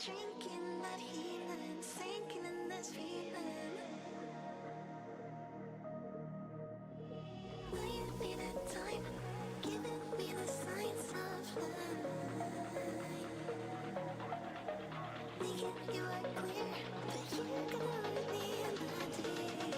drinking that healing, sinking in this feeling. Will you be the time, giving me the signs of life? Thinking you are clear, but you're gonna leave me in the deep.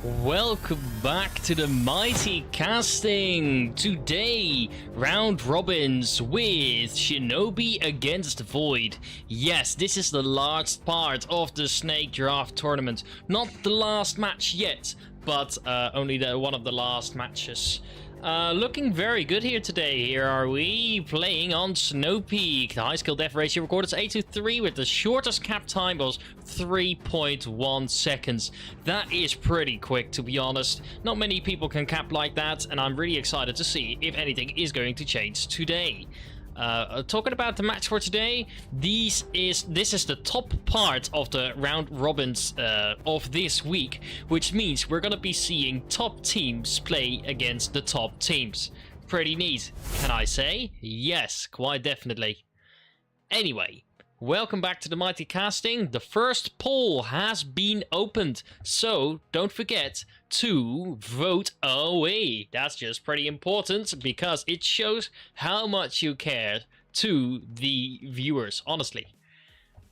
Welcome back to the Mighty Casting. Today, round robins with Shinobi against Void. Yes, this is the last part of the Snakedraft Tournament. Not the last match yet, but only one of the last matches. Looking very good here today. Here are we playing on Snow Peak. The high skill death ratio recorded is 8 to 3 with the shortest cap time was 3.1 seconds. That is pretty quick, to be honest. Not many people can cap like that, and I'm really excited to see if anything is going to change today. Talking about the match for today, this is the top part of the round robins of this week, which means we're gonna be seeing top teams play against the top teams. Pretty neat, can I say? Yes, quite definitely. Anyway, welcome back to the Mighty Casting. The first poll has been opened, so don't forget to vote away. That's just pretty important because it shows how much you care to the viewers, honestly.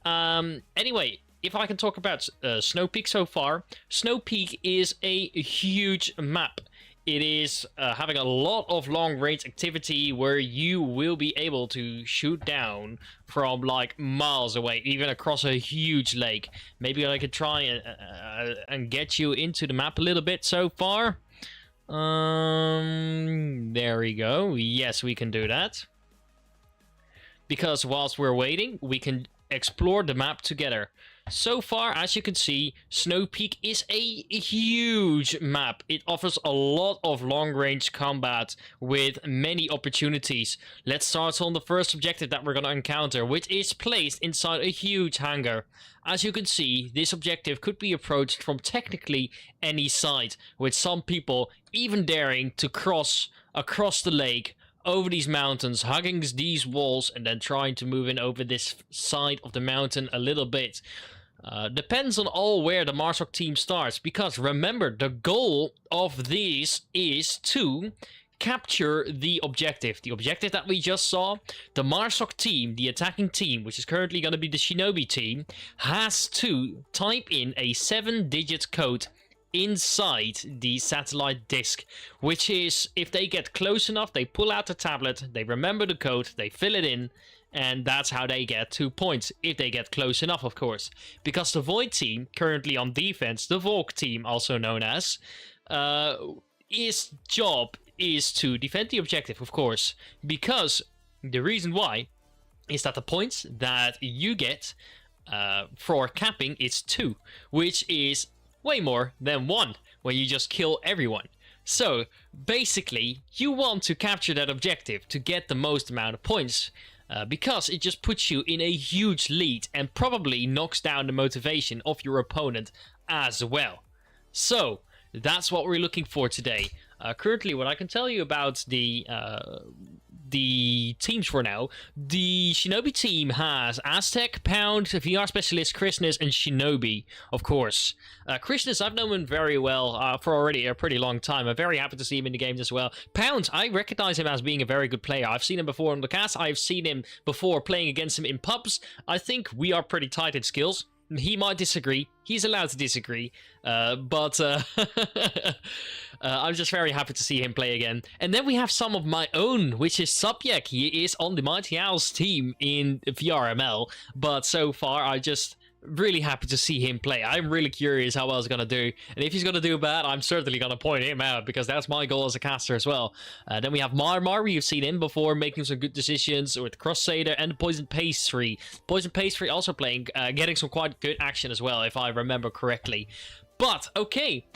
Anyway, if I can talk about Snow Peak so far, Snow Peak is a huge map. It is having a lot of long-range activity where you will be able to shoot down from like miles away, even across a huge lake. Maybe I could try and get you into the map a little bit so far. There we go. Yes, we can do that. Because whilst we're waiting, we can explore the map together. So far, as you can see, Snow Peak is a huge map. It offers a lot of long-range combat with many opportunities. Let's start on the first objective that we're going to encounter, which is placed inside a huge hangar. As you can see, this objective could be approached from technically any side, with some people even daring to cross across the lake, over these mountains, hugging these walls, and then trying to move in over this side of the mountain a little bit. Depends on where the Marsok team starts, because remember, the goal of this is to capture the objective. The objective that we just saw, the Marsok team, the attacking team, which is currently going to be the Shinobi team, has to type in a 7-digit code inside the satellite disk, which is, if they get close enough, they pull out the tablet, they remember the code, they fill it in, and that's how they get 2 points, if they get close enough, of course. Because the Void team, currently on defense, the Volk team, also known as, his job is to defend the objective, of course, because the reason why is that the points that you get for capping is 2, which is way more than 1 when you just kill everyone. So basically, you want to capture that objective to get the most amount of points, because it just puts you in a huge lead and probably knocks down the motivation of your opponent as well. So that's what we're looking for today. Currently, what I can tell you about the teams for now, the Shinobi team has Aztec, Pound, VR Specialist, Christmas, and Shinobi, of course. Christmas, I've known him very well for already a pretty long time. I'm very happy to see him in the games as well. Pound, I recognize him as being a very good player. I've seen him before on the cast. I've seen him before playing against him in pubs. I think we are pretty tight in skills. He might disagree. He's allowed to disagree. But I'm just very happy to see him play again. And then we have some of my own, which is Subject. He is on the Mighty Owls team in VRML. But so far, I'm just really happy to see him play. I'm really curious how well he's going to do. And if he's going to do bad, I'm certainly going to point him out, because that's my goal as a caster as well. Then we have Marmar. You've seen him before, making some good decisions with Crusader and Poison Pastry. Poison Pastry also playing, getting some quite good action as well, if I remember correctly. But, okay,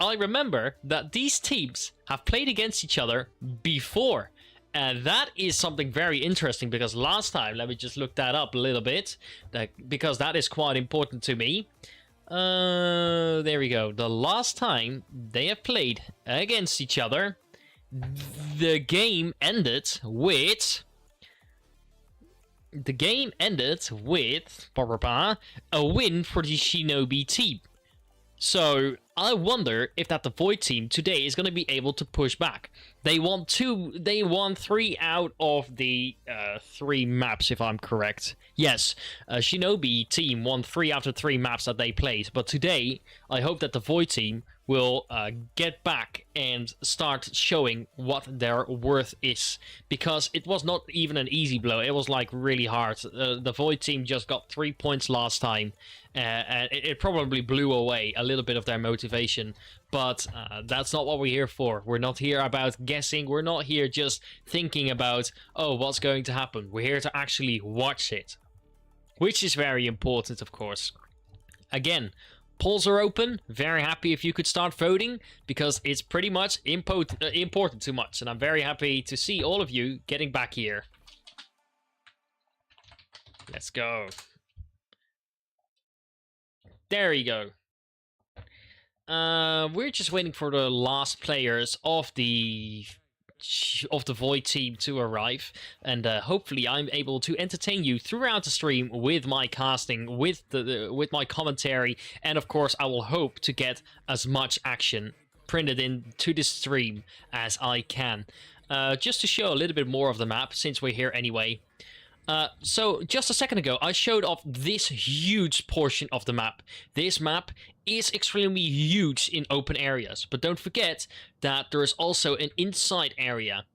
I remember that these teams have played against each other before. And that is something very interesting, because last time, let me just look that up a little bit, because that is quite important to me. There we go. The last time they have played against each other, the game ended with a win for the Shinobi team. So I wonder if that the Void team today is going to be able to push back. They won 3 out of the 3 maps, if I'm correct. Yes, Shinobi team won 3 out of 3 maps that they played. But today, I hope that the Void team will get back and start showing what their worth is. Because it was not even an easy blow. It was like really hard. The Void team just got 3 points last time. And it probably blew away a little bit of their motivation. But that's not what we're here for. We're not here about guessing. We're not here just thinking about, oh, what's going to happen. We're here to actually watch it. Which is very important, of course. Again, polls are open. Very happy if you could start voting. Because it's pretty much important too much. And I'm very happy to see all of you getting back here. Let's go. There you go. We're just waiting for the last players of the Void team to arrive, and hopefully I'm able to entertain you throughout the stream with my casting, with my commentary, and of course I will hope to get as much action printed into this stream as I can. Just to show a little bit more of the map, since we're here anyway. So, just a second ago, I showed off this huge portion of the map. This map is extremely huge in open areas, but don't forget that there is also an inside area.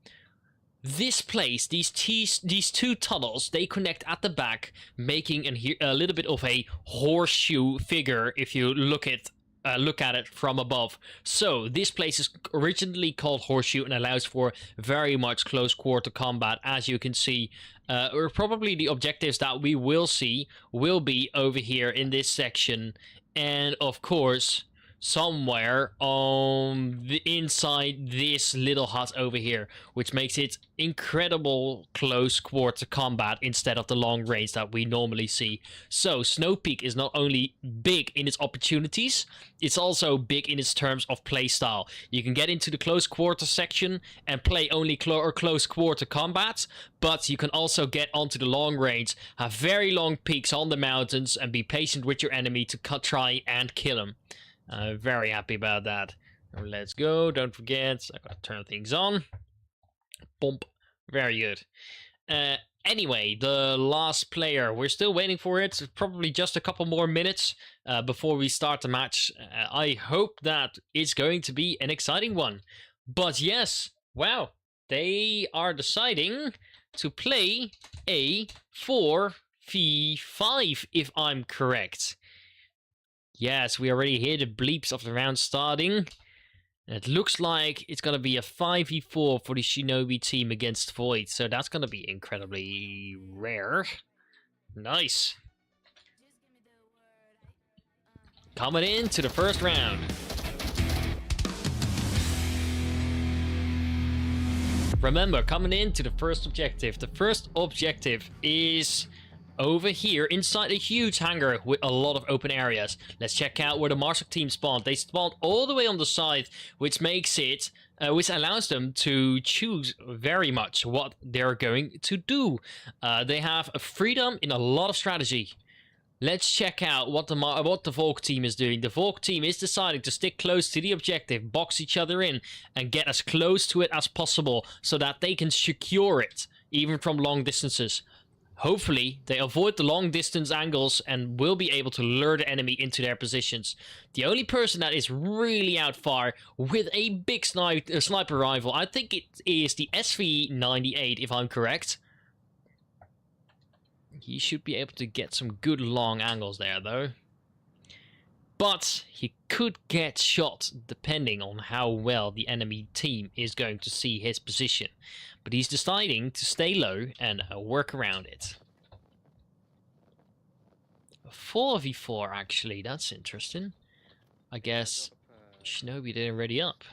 This place, these 2 tunnels, they connect at the back, making a little bit of a horseshoe figure if you look at it from above. So this place is originally called Horseshoe and allows for very much close quarter combat. As you can see, or probably the objectives that we will see will be over here in this section, and of course somewhere on the inside this little hut over here, which makes it incredible close quarter combat instead of the long range that we normally see. So Snow Peak is not only big in its opportunities, it's also big in its terms of playstyle. You can get into the close quarter section and play only close quarter combat, but you can also get onto the long range, have very long peaks on the mountains, and be patient with your enemy to try and kill him. Very happy about that. Let's go. Don't forget, I gotta turn things on. Bump. Very good. Anyway, the last player. We're still waiting for it. Probably just a couple more minutes before we start the match. I hope that it's going to be an exciting one. But yes, wow. They are deciding to play a 4v5, if I'm correct. Yes, we already hear the bleeps of the round starting. And it looks like it's going to be a 5v4 for the Shinobi team against Void. So that's going to be incredibly rare. Nice. Coming into the first round. Remember, coming into the first objective. The first objective is over here inside a huge hangar with a lot of open areas. Let's check out where the Marshall team spawned. They spawned all the way on the side, which makes it, which allows them to choose very much what they're going to do. They have a freedom in a lot of strategy. Let's check out what the Volk team is doing. The Volk team is deciding to stick close to the objective, box each other in, and get as close to it as possible so that they can secure it, even from long distances. Hopefully, they avoid the long distance angles and will be able to lure the enemy into their positions. The only person that is really out far with a big sniper rifle, I think it is the SV98, if I'm correct. He should be able to get some good long angles there, though. But he could get shot depending on how well the enemy team is going to see his position. But he's deciding to stay low and work around it. 4v4 actually, that's interesting. I guess Shinobi didn't ready up.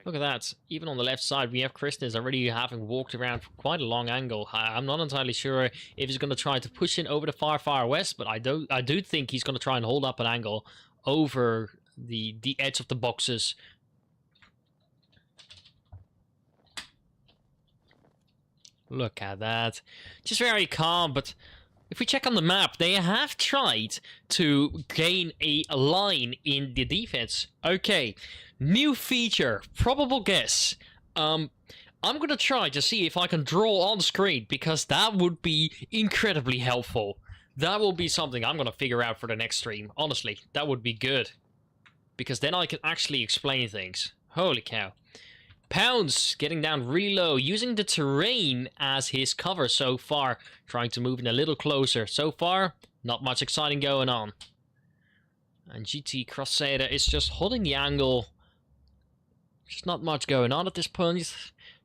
Look at that. Even on the left side, we have Kristen already having walked around for quite a long angle. I'm not entirely sure if he's going to try to push in over the far west, but I do think he's going to try and hold up an angle over the edge of the boxes. Look at that. Just very calm, but If we check on the map, they have tried to gain a line in the defense. Okay, new feature, probable guess. I'm gonna try to see if I can draw on screen, because that would be incredibly helpful. That will be something I'm gonna figure out for the next stream. Honestly, that would be good. Because then I can actually explain things. Holy cow. Pounds getting down really low, using the terrain as his cover so far. Trying to move in a little closer. So far, not much exciting going on. And GT Crusader is just holding the angle. There's not much going on at this point.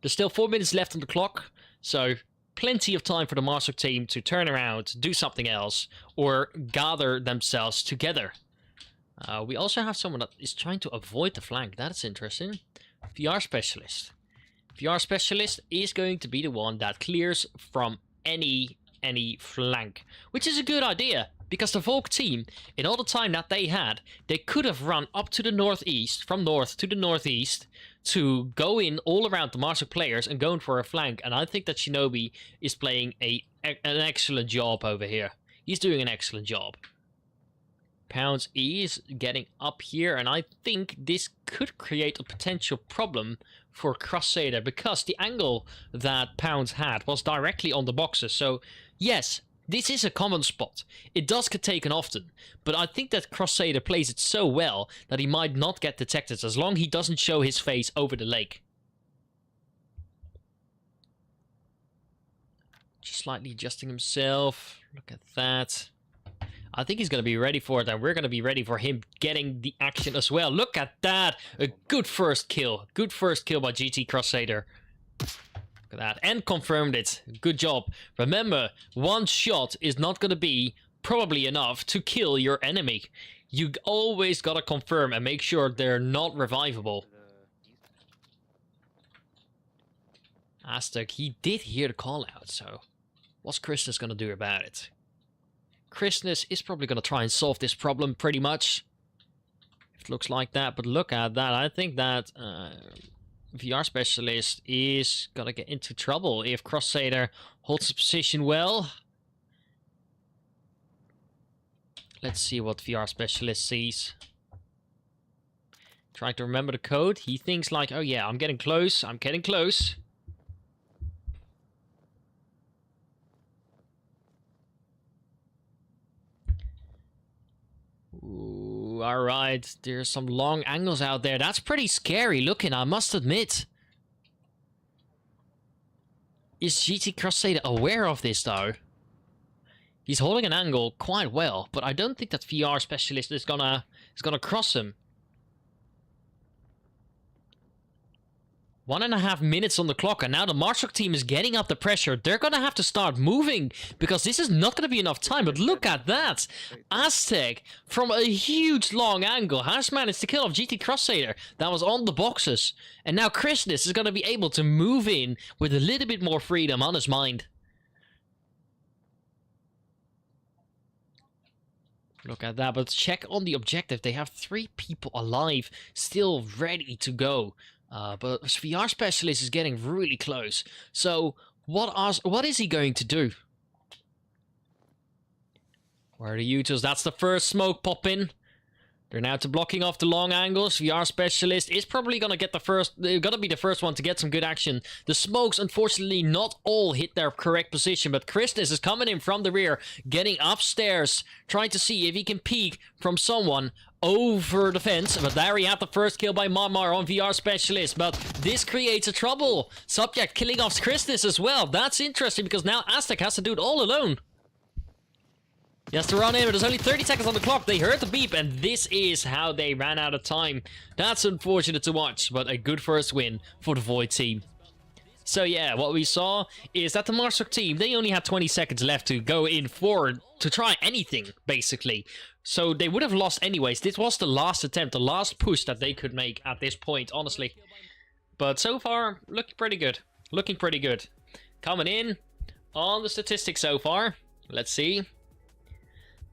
There's still 4 minutes left on the clock. So, plenty of time for the Marsuk team to turn around, do something else, or gather themselves together. We also have someone that is trying to avoid the flank. That's interesting. VR Specialist. VR Specialist is going to be the one that clears from any flank. Which is a good idea, because the Volk team, in all the time that they had, they could have run up to the northeast, from north to the northeast, to go in all around the Marsuk players and going for a flank. And I think that Shinobi is playing an excellent job over here. He's doing an excellent job. Pounds is getting up here, and I think this could create a potential problem for Crusader, because the angle that Pounds had was directly on the boxes. So, yes, this is a common spot. It does get taken often, but I think that Crusader plays it so well that he might not get detected as long as he doesn't show his face over the lake. Just slightly adjusting himself. Look at that. I think he's going to be ready for it, and we're going to be ready for him getting the action as well. Look at that! A good first kill. Good first kill by GT Crusader. Look at that. And confirmed it. Good job. Remember, one shot is not going to be probably enough to kill your enemy. You always got to confirm and make sure they're not revivable. Aztec, he did hear the call out, so what's Christmas going to do about it? Christmas is probably going to try and solve this problem pretty much. It looks like that, but look at that. I think that VR Specialist is going to get into trouble if Crusader holds his position well. Let's see what VR Specialist sees. Trying to remember the code. He thinks like, oh yeah, I'm getting close. I'm getting close. Ooh, alright, there's some long angles out there. That's pretty scary looking, I must admit. Is GT Crusader aware of this though? He's holding an angle quite well, but I don't think that VR Specialist is gonna cross him. 1.5 minutes on the clock, and now the Marsuk team is getting up the pressure. They're gonna have to start moving, because this is not gonna be enough time. But look at that! Aztec, from a huge long angle, has managed to kill off GT Crusader. That was on the boxes. And now Christmas is gonna be able to move in with a little bit more freedom on his mind. Look at that, but check on the objective. They have 3 people alive, still ready to go. But VR Specialist is getting really close. So, what is he going to do? Where are the Utils? That's the first smoke pop-in. They're now to blocking off the long angles. VR Specialist is probably gonna get the first. They're gonna be the first one to get some good action. The smokes, unfortunately, not all hit their correct position, but Christmas is coming in from the rear, getting upstairs, trying to see if he can peek from someone over the fence. But there we have the first kill by Marmar on VR Specialist. But this creates a trouble. Subject killing off Christmas as well. That's interesting because now Aztec has to do it all alone. He has to run in, but there's only 30 seconds on the clock. They heard the beep, and this is how they ran out of time. That's unfortunate to watch, but a good first win for the Void team. So yeah, what we saw is that the Marsuk team, they only had 20 seconds left to go in forward to try anything, basically. So they would have lost anyways. This was the last attempt, the last push that they could make at this point, honestly. But so far, looking pretty good. Looking pretty good. Coming in on the statistics so far. Let's see.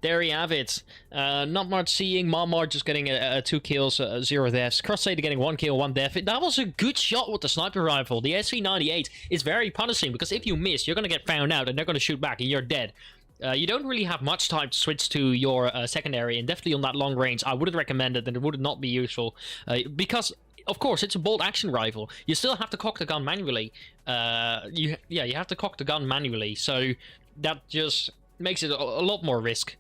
There we have it. Not much seeing. Marmar just getting 2 kills, 0 deaths. Crusader getting 1 kill, 1 death. That was a good shot with the sniper rifle. The SV98 is very punishing because if you miss, you're going to get found out and they're going to shoot back and you're dead. You don't really have much time to switch to your secondary, and definitely on that long range, I wouldn't recommend it, and it would not be useful. Because, of course, it's a bolt action rifle. You still have to cock the gun manually. You have to cock the gun manually, so that just makes it a lot more risk.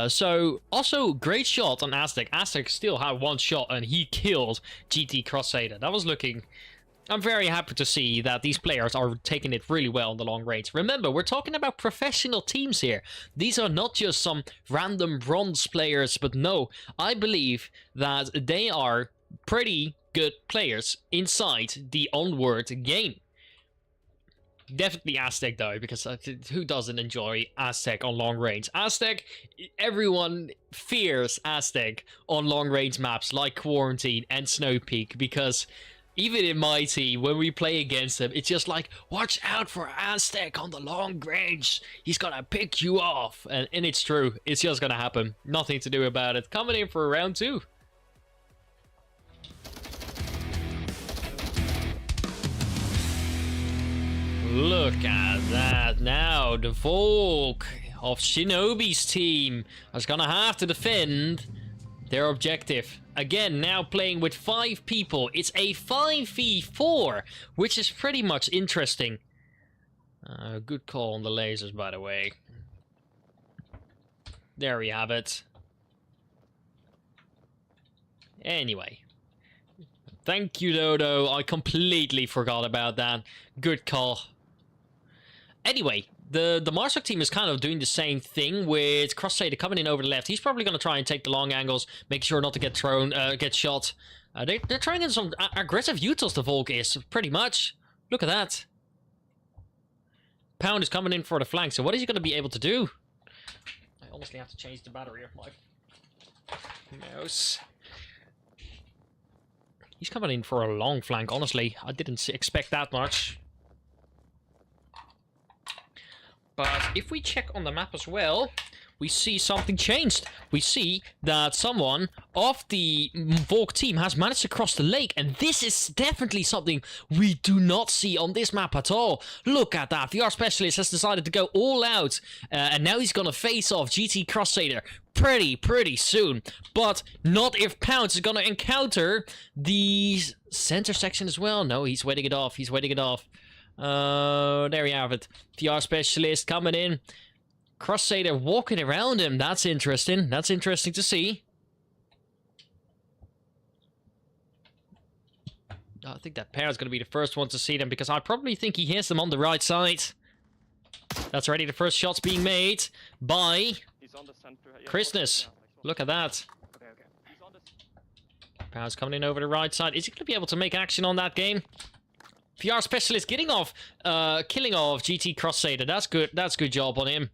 So, also, great shot on Aztec. Aztec still had one shot, and he killed GT Crusader. That was looking... I'm very happy to see that these players are taking it really well on the long range. Remember, we're talking about professional teams here. These are not just some random bronze players, but no, I believe that they are pretty good players inside the Onward game. Definitely Aztec though, because who doesn't enjoy Aztec on long range? Aztec, everyone fears Aztec on long range maps like Quarantine and Snow Peak, because even in my team, when we play against him, it's just like, watch out for Aztec on the long range. He's gonna pick you off. And it's true. It's just gonna happen. Nothing to do about it. Coming in for round 2. Look at that. Now, the Volk of Shinobi's team is gonna have to defend their objective. Again, now playing with 5 people. It's a 5v4, which is pretty much interesting. Good call on the lasers, by the way. There we have it. Anyway. Thank you, Dodo. I completely forgot about that. Good call. Anyway, the Marshock team is kind of doing the same thing with Crusader coming in over the left. He's probably going to try and take the long angles, make sure not to get thrown, get shot. They're trying in some aggressive utils, the Volk is, pretty much. Look at that. Pound is coming in for the flank, so what is he going to be able to do? I honestly have to change the battery of my mouse. He's coming in for a long flank, honestly. I didn't expect that much. But if we check on the map as well, we see something changed. We see that someone of the Volk team has managed to cross the lake, and this is definitely something we do not see on this map at all. Look at that. VR Specialist has decided to go all out, and now he's gonna face off GT Crusader pretty soon. But not if Pounce is gonna encounter the center section as well. No, he's waiting it off. He's waiting it off. There we have it. VR Specialist coming in. Crusader walking around him. That's interesting. That's interesting to see. I think that pair is going to be the first one to see them, because I probably think he hears them on the right side. That's already the first shots being made by Christmas. Look at that. Power's coming in over the right side. Is he going to be able to make action on that game? VR Specialist getting off, killing off GT Crusader. That's good. That's good job on him.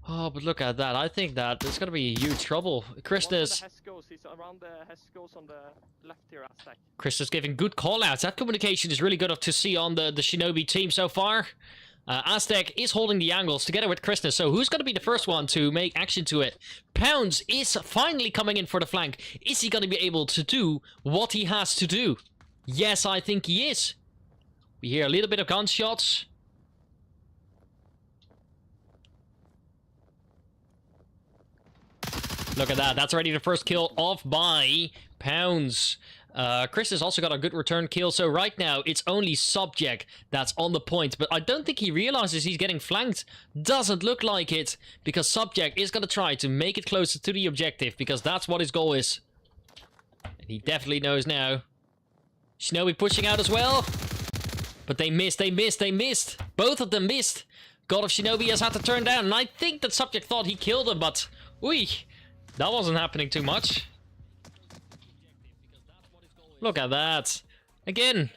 Oh, but look at that. I think that there's going to be huge trouble. Christus. He's around the Heskos on the left here, Aztec. Christus giving good call-outs. That communication is really good to see on the Shinobi team so far. Aztec is holding the angles together with Christus. So who's going to be the first one to make action to it? Pounds is finally coming in for the flank. Is he going to be able to do what he has to do? Yes, I think he is. We hear a little bit of gunshots. Look at that. That's already the first kill off by Pounds. Chris has also got a good return kill. So right now, it's only Subject that's on the point. But I don't think he realizes he's getting flanked. Doesn't look like it. Because Subject is going to try to make it closer to the objective. Because that's what his goal is. And he definitely knows now. Shinobi pushing out as well. But they missed, they missed, they missed. Both of them missed. God of Shinobi has had to turn down. And I think that Subject thought he killed him, but... Oi! That wasn't happening too much. Look at that. Again.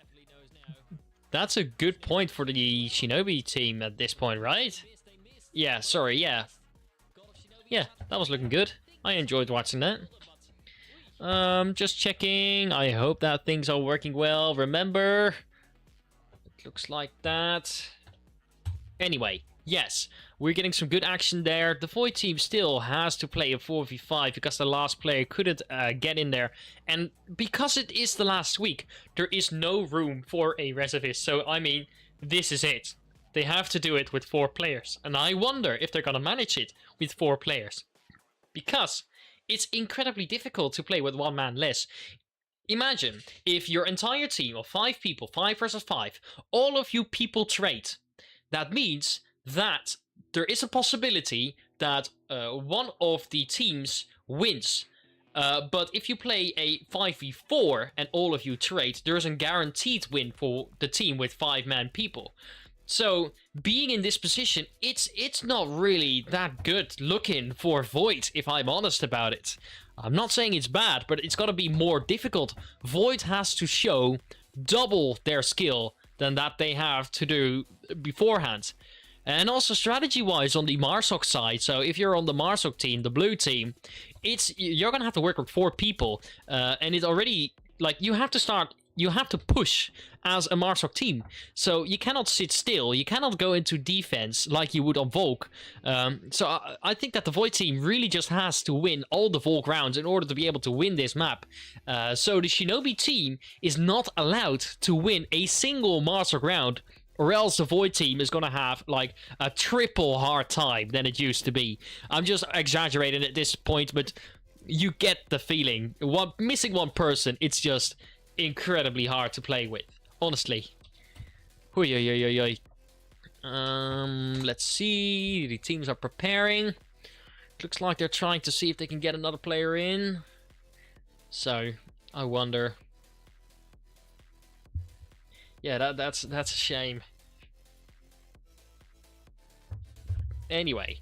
That's a good point for the Shinobi team at this point, right? Yeah, sorry, yeah. Yeah, that was looking good. I enjoyed watching that. Just checking. I hope that things are working well. Remember, it looks like that. Anyway, yes, we're getting some good action there. The Void team still has to play a 4v5 because the last player couldn't get in there. And because it is the last week, there is no room for a reservist. So, I mean, this is it. They have to do it with 4 players. And I wonder if they're going to manage it with 4 players. Because it's incredibly difficult to play with 1 man less. Imagine if your entire team of 5 people, 5 versus 5, all of you people trade. That means that there is a possibility that one of the teams wins. But if you play a 5v4 and all of you trade, there is a guaranteed win for the team with 5-man people. So, being in this position, it's not really that good looking for Void, if I'm honest about it. I'm not saying it's bad, but it's gotta be more difficult. Void has to show double their skill than that they have to do beforehand. And also strategy-wise on the Marsok side, so if you're on the Marsok team, the blue team, you're gonna have to work with 4 people, and it's already, like, you have to push as a Marsok team. So you cannot sit still, you cannot go into defense like you would on Volk. So I think that the Void team really just has to win all the Volk rounds in order to be able to win this map. So the Shinobi team is not allowed to win a single Marsok round, or else the Void team is gonna have like a triple hard time than it used to be. I'm just exaggerating at this point, but you get the feeling. Missing 1 person, it's just incredibly hard to play with, honestly. Let's see. The teams are preparing. Looks like they're trying to see if they can get another player in. So, I wonder. Yeah, that's a shame. Anyway,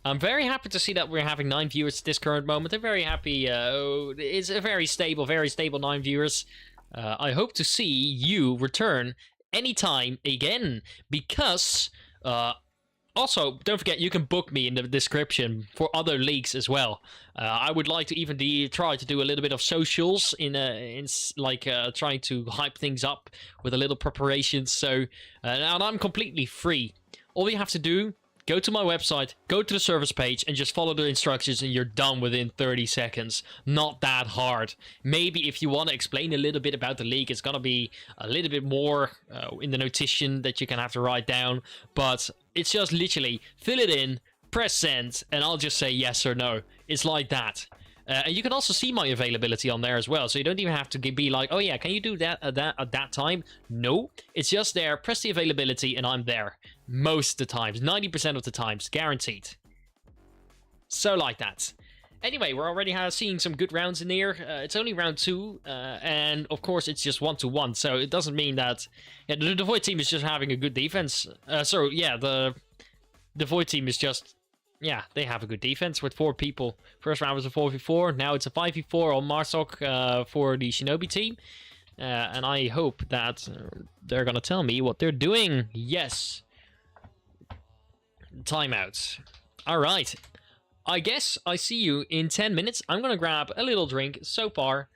I'm very happy to see that we're having 9 viewers at this current moment. I'm very happy. It's a very stable 9 viewers. I hope to see you return anytime again, because also don't forget you can book me in the description for other leagues as well. I would like to even try to do a little bit of socials in trying to hype things up with a little preparation. So and I'm completely free. All you have to do, go to my website, go to the service page, and just follow the instructions, and you're done within 30 seconds. Not that hard. Maybe if you want to explain a little bit about the league, it's gonna be a little bit more in the notation that you can have to write down. But it's just literally fill it in, press send, and I'll just say yes or no. It's like that. And you can also see my availability on there as well, so you don't even have to be like, oh yeah, can you do that at that time? No, it's just there, press the availability, and I'm there. Most of the times, 90% of the times, guaranteed. So like that. Anyway, we're already seeing some good rounds in here. It's only round 2, and of course it's just 1-1, so it doesn't mean that the Void team is just having a good defense. So yeah, the Void team is just... yeah, they have a good defense with 4 people. First round was a 4v4. Now it's a 5v4 on Marsok for the Shinobi team. And I hope that they're going to tell me what they're doing. Yes. Timeout. Alright. I guess I see you in 10 minutes. I'm going to grab a little drink so far.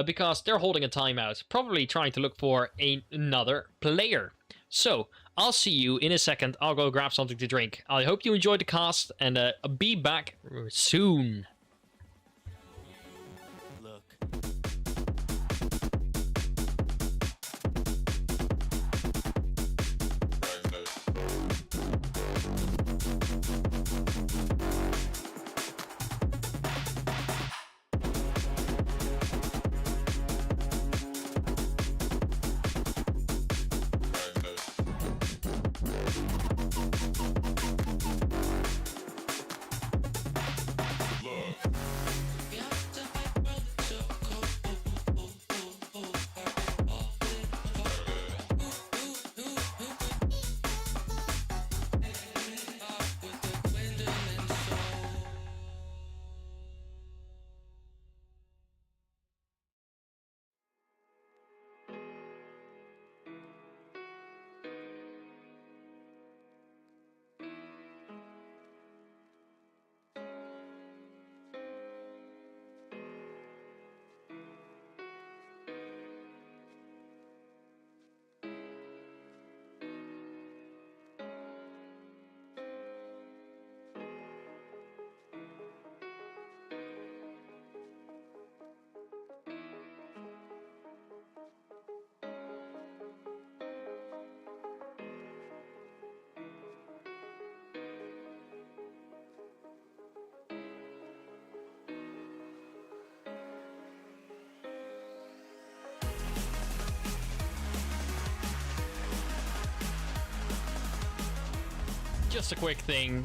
Because they're holding a timeout. Probably trying to look for another player. So... I'll see you in a second. I'll go grab something to drink. I hope you enjoyed the cast, and I'll be back soon. Look. Look. just a quick thing.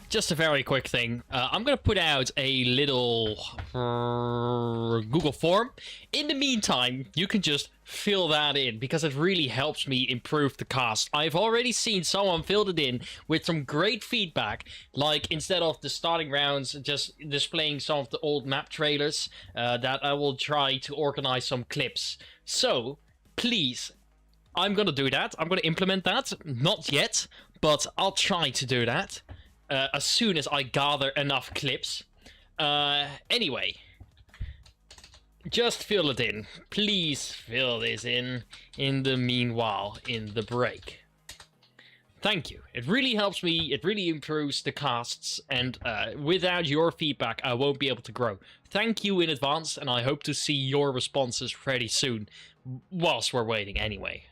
Just a very quick thing. I'm gonna put out a little Google form. In the meantime, you can just fill that in because it really helps me improve the cast. I've already seen someone filled it in with some great feedback. Like, instead of the starting rounds just displaying some of the old map trailers, that I will try to organize some clips. So, please, I'm gonna do that. I'm gonna implement that. Not yet, but I'll try to do that. As soon as I gather enough clips. Anyway, just fill it in. Please fill this in the meanwhile, in the break. Thank you. It really helps me, it really improves the casts, and without your feedback, I won't be able to grow. Thank you in advance, and I hope to see your responses pretty soon, whilst we're waiting anyway.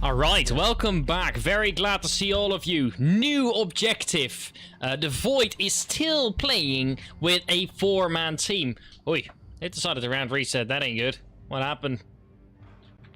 Alright, welcome back. Very glad to see all of you. New objective. The Void is still playing with a 4-man team. Oi, it decided to round reset. That ain't good. What happened?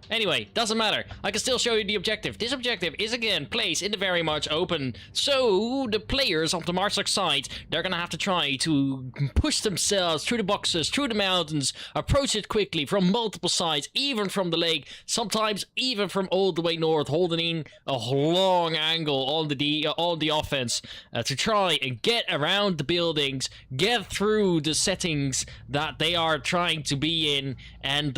Anyway, doesn't matter. I can still show you the objective. This objective is again placed in the very much open. So the players of the Marsak side, they're gonna have to try to push themselves through the boxes, through the mountains, approach it quickly from multiple sides, even from the lake, sometimes even from all the way north, holding in a long angle on the offense to try and get around the buildings, get through the settings that they are trying to be in, and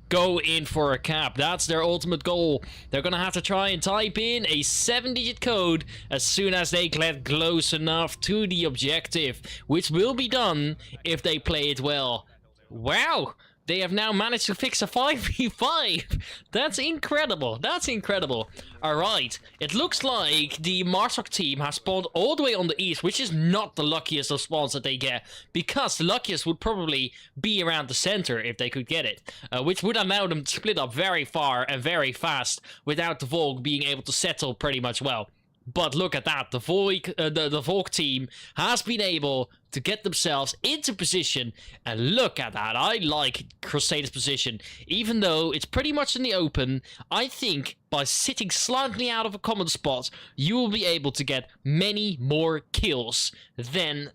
go in for a cap. That's their ultimate goal. They're gonna have to try and type in a 7-digit code as soon as they get close enough to the objective, which will be done if they play it well. Wow! They have now managed to fix a 5v5. That's incredible. That's incredible. Alright, it looks like the Marsak team has spawned all the way on the east, which is not the luckiest of spawns that they get, because the luckiest would probably be around the center if they could get it, which would allow them to split up very far and very fast without the Volk being able to settle pretty much well. But look at that, the Volk team has been able to get themselves into position, and look at that. I like Crusader's position. Even though it's pretty much in the open, I think by sitting slightly out of a common spot, you will be able to get many more kills than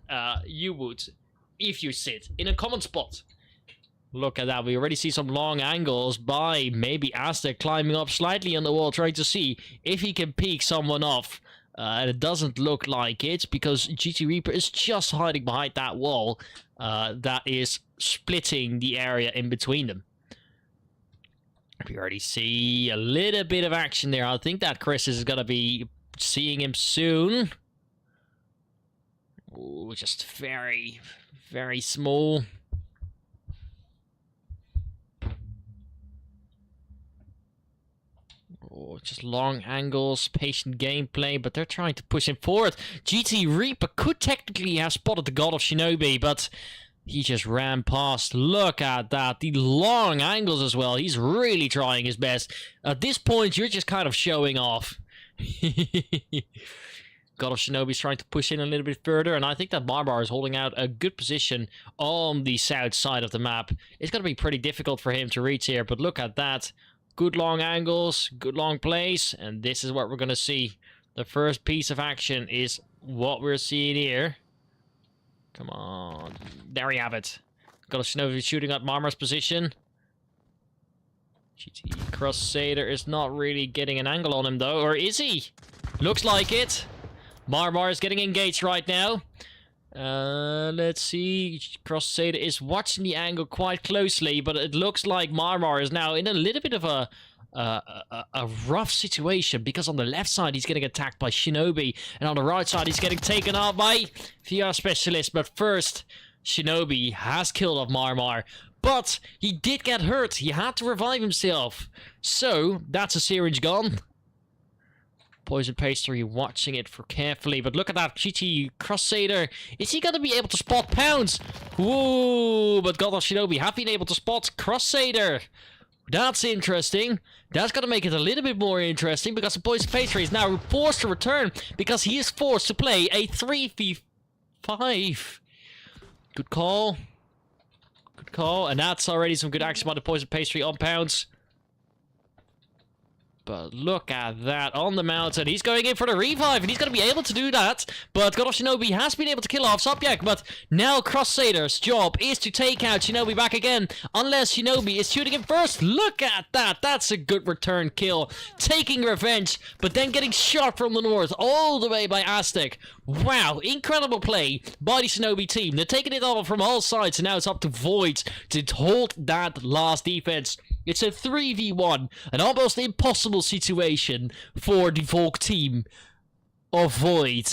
you would if you sit in a common spot. Look at that, we already see some long angles by maybe Aztec climbing up slightly on the wall, trying to see if he can peek someone off. And it doesn't look like it, because GT Reaper is just hiding behind that wall that is splitting the area in between them. We already see a little bit of action there. I think that Chris is going to be seeing him soon. Ooh, just very, very small. Oh, just long angles, patient gameplay, but they're trying to push him forward. GT Reaper could technically have spotted the God of Shinobi, but he just ran past. Look at that. The long angles as well. He's really trying his best. At this point, you're just kind of showing off. God of Shinobi's trying to push in a little bit further, and I think that Barbar is holding out a good position on the south side of the map. It's going to be pretty difficult for him to reach here, but look at that. Good long angles, good long plays, and this is what we're going to see. The first piece of action is what we're seeing here. Come on. There we have it. God of Shinobi shooting at Marmar's position. GT Crusader is not really getting an angle on him, though. Or is he? Looks like it. Marmar is getting engaged right now. Let's see. Crusader is watching the angle quite closely, but it looks like Marmar is now in a little bit of a rough situation, because on the left side he's getting attacked by Shinobi, and on the right side he's getting taken out by VR Specialist. But first, Shinobi has killed off Marmar, but he did get hurt. He had to revive himself. So that's a syringe gone. Poison Pastry watching it for carefully, but look at that GT Crusader. Is he going to be able to spot Pounds? Whoa, but God of Shinobi have been able to spot Crusader. That's interesting. That's going to make it a little bit more interesting, because the Poison Pastry is now forced to return, because he is forced to play a 3v5. Good call. Good call, and that's already some good action by the Poison Pastry on Pounds. But look at that on the mountain. He's going in for the revive, and he's going to be able to do that. But God of Shinobi has been able to kill off Subject. But now Crusader's job is to take out Shinobi back again, unless Shinobi is shooting him first. Look at that. That's a good return kill. Taking revenge, but then getting shot from the north all the way by Aztec. Wow, incredible play by the Shinobi team. They're taking it all from all sides, and now it's up to Void to hold that last defense. It's a 3v1, an almost impossible situation for the Volk team of Void.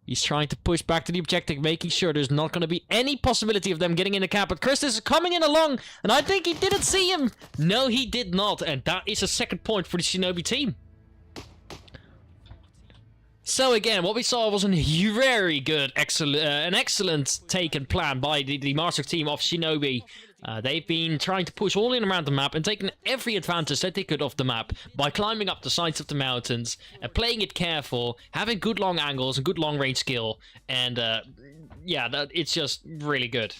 He's trying to push back to the objective, making sure there's not going to be any possibility of them getting in the cap. But Chris is coming in along, and I think he didn't see him. No, he did not, and that is a second point for the Shinobi team. So again, what we saw was a very good, an excellent take and plan by the Marsak team of Shinobi. They've been trying to push all in around the map and taking every advantage that they could of the map by climbing up the sides of the mountains and playing it careful, having good long angles and good long range skill. And yeah, it's just really good.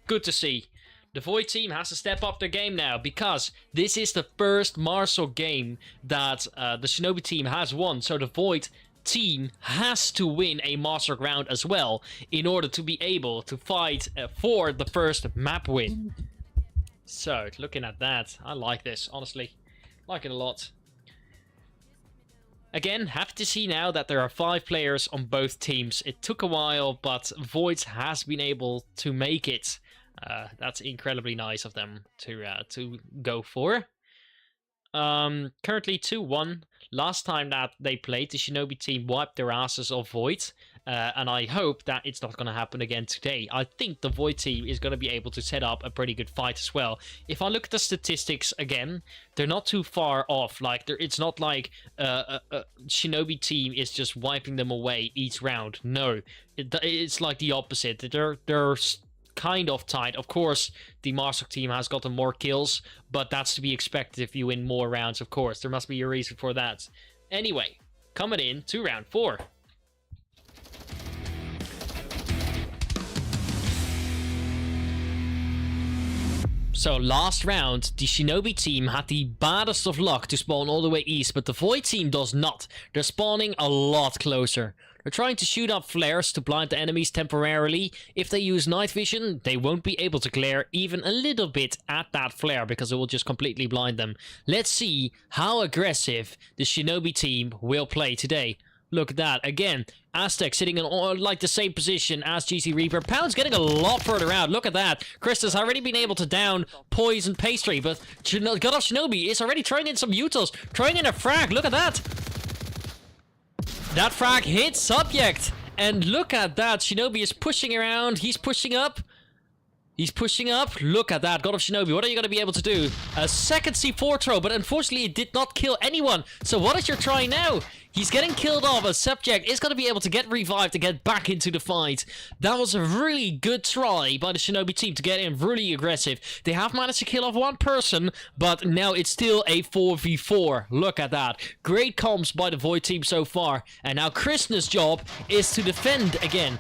Good to see. The Void team has to step up their game now because this is the first Marshall game that the Shinobi team has won. So the Void team has to win a Master round as well in order to be able to fight for the first map win. So, looking at that, I like this, honestly. Like it a lot. Again, happy to see now that there are 5 players on both teams. It took a while, but Void has been able to make it. That's incredibly nice of them to go for. Currently 2-1. Last time that they played, the Shinobi team wiped their asses off Void. And I hope that it's not going to happen again today. I think the Void team is going to be able to set up a pretty good fight as well. If I look at the statistics again, they're not too far off. Like, it's not like Shinobi team is just wiping them away each round. No, it's like the opposite. They're kind of tight. Of course, the Master team has gotten more kills, but that's to be expected if you win more rounds, of course. There must be a reason for that. Anyway, coming in to round 4. So last round, the Shinobi team had the baddest of luck to spawn all the way east, but the Void team does not. They're spawning a lot closer. They're trying to shoot up flares to blind the enemies temporarily. If they use night vision, they won't be able to glare even a little bit at that flare because it will just completely blind them. Let's see how aggressive the Shinobi team will play today. Look at that. Again, Aztec sitting in like the same position as GC Reaper. Pound's getting a lot further out. Look at that. Chris has already been able to down Poison Pastry, but God of Shinobi is already throwing in some utils. Throwing in a frag. Look at that. That frag hits Subject. And look at that. Shinobi is pushing around. He's pushing up. He's pushing up. Look at that. God of Shinobi, what are you going to be able to do? A second C4 throw, but unfortunately it did not kill anyone. So what is your try now? He's getting killed off. A Subject is going to be able to get revived to get back into the fight. That was a really good try by the Shinobi team to get in really aggressive. They have managed to kill off one person, but now it's still a 4v4. Look at that. Great comms by the Void team so far. And now Krishna's job is to defend again.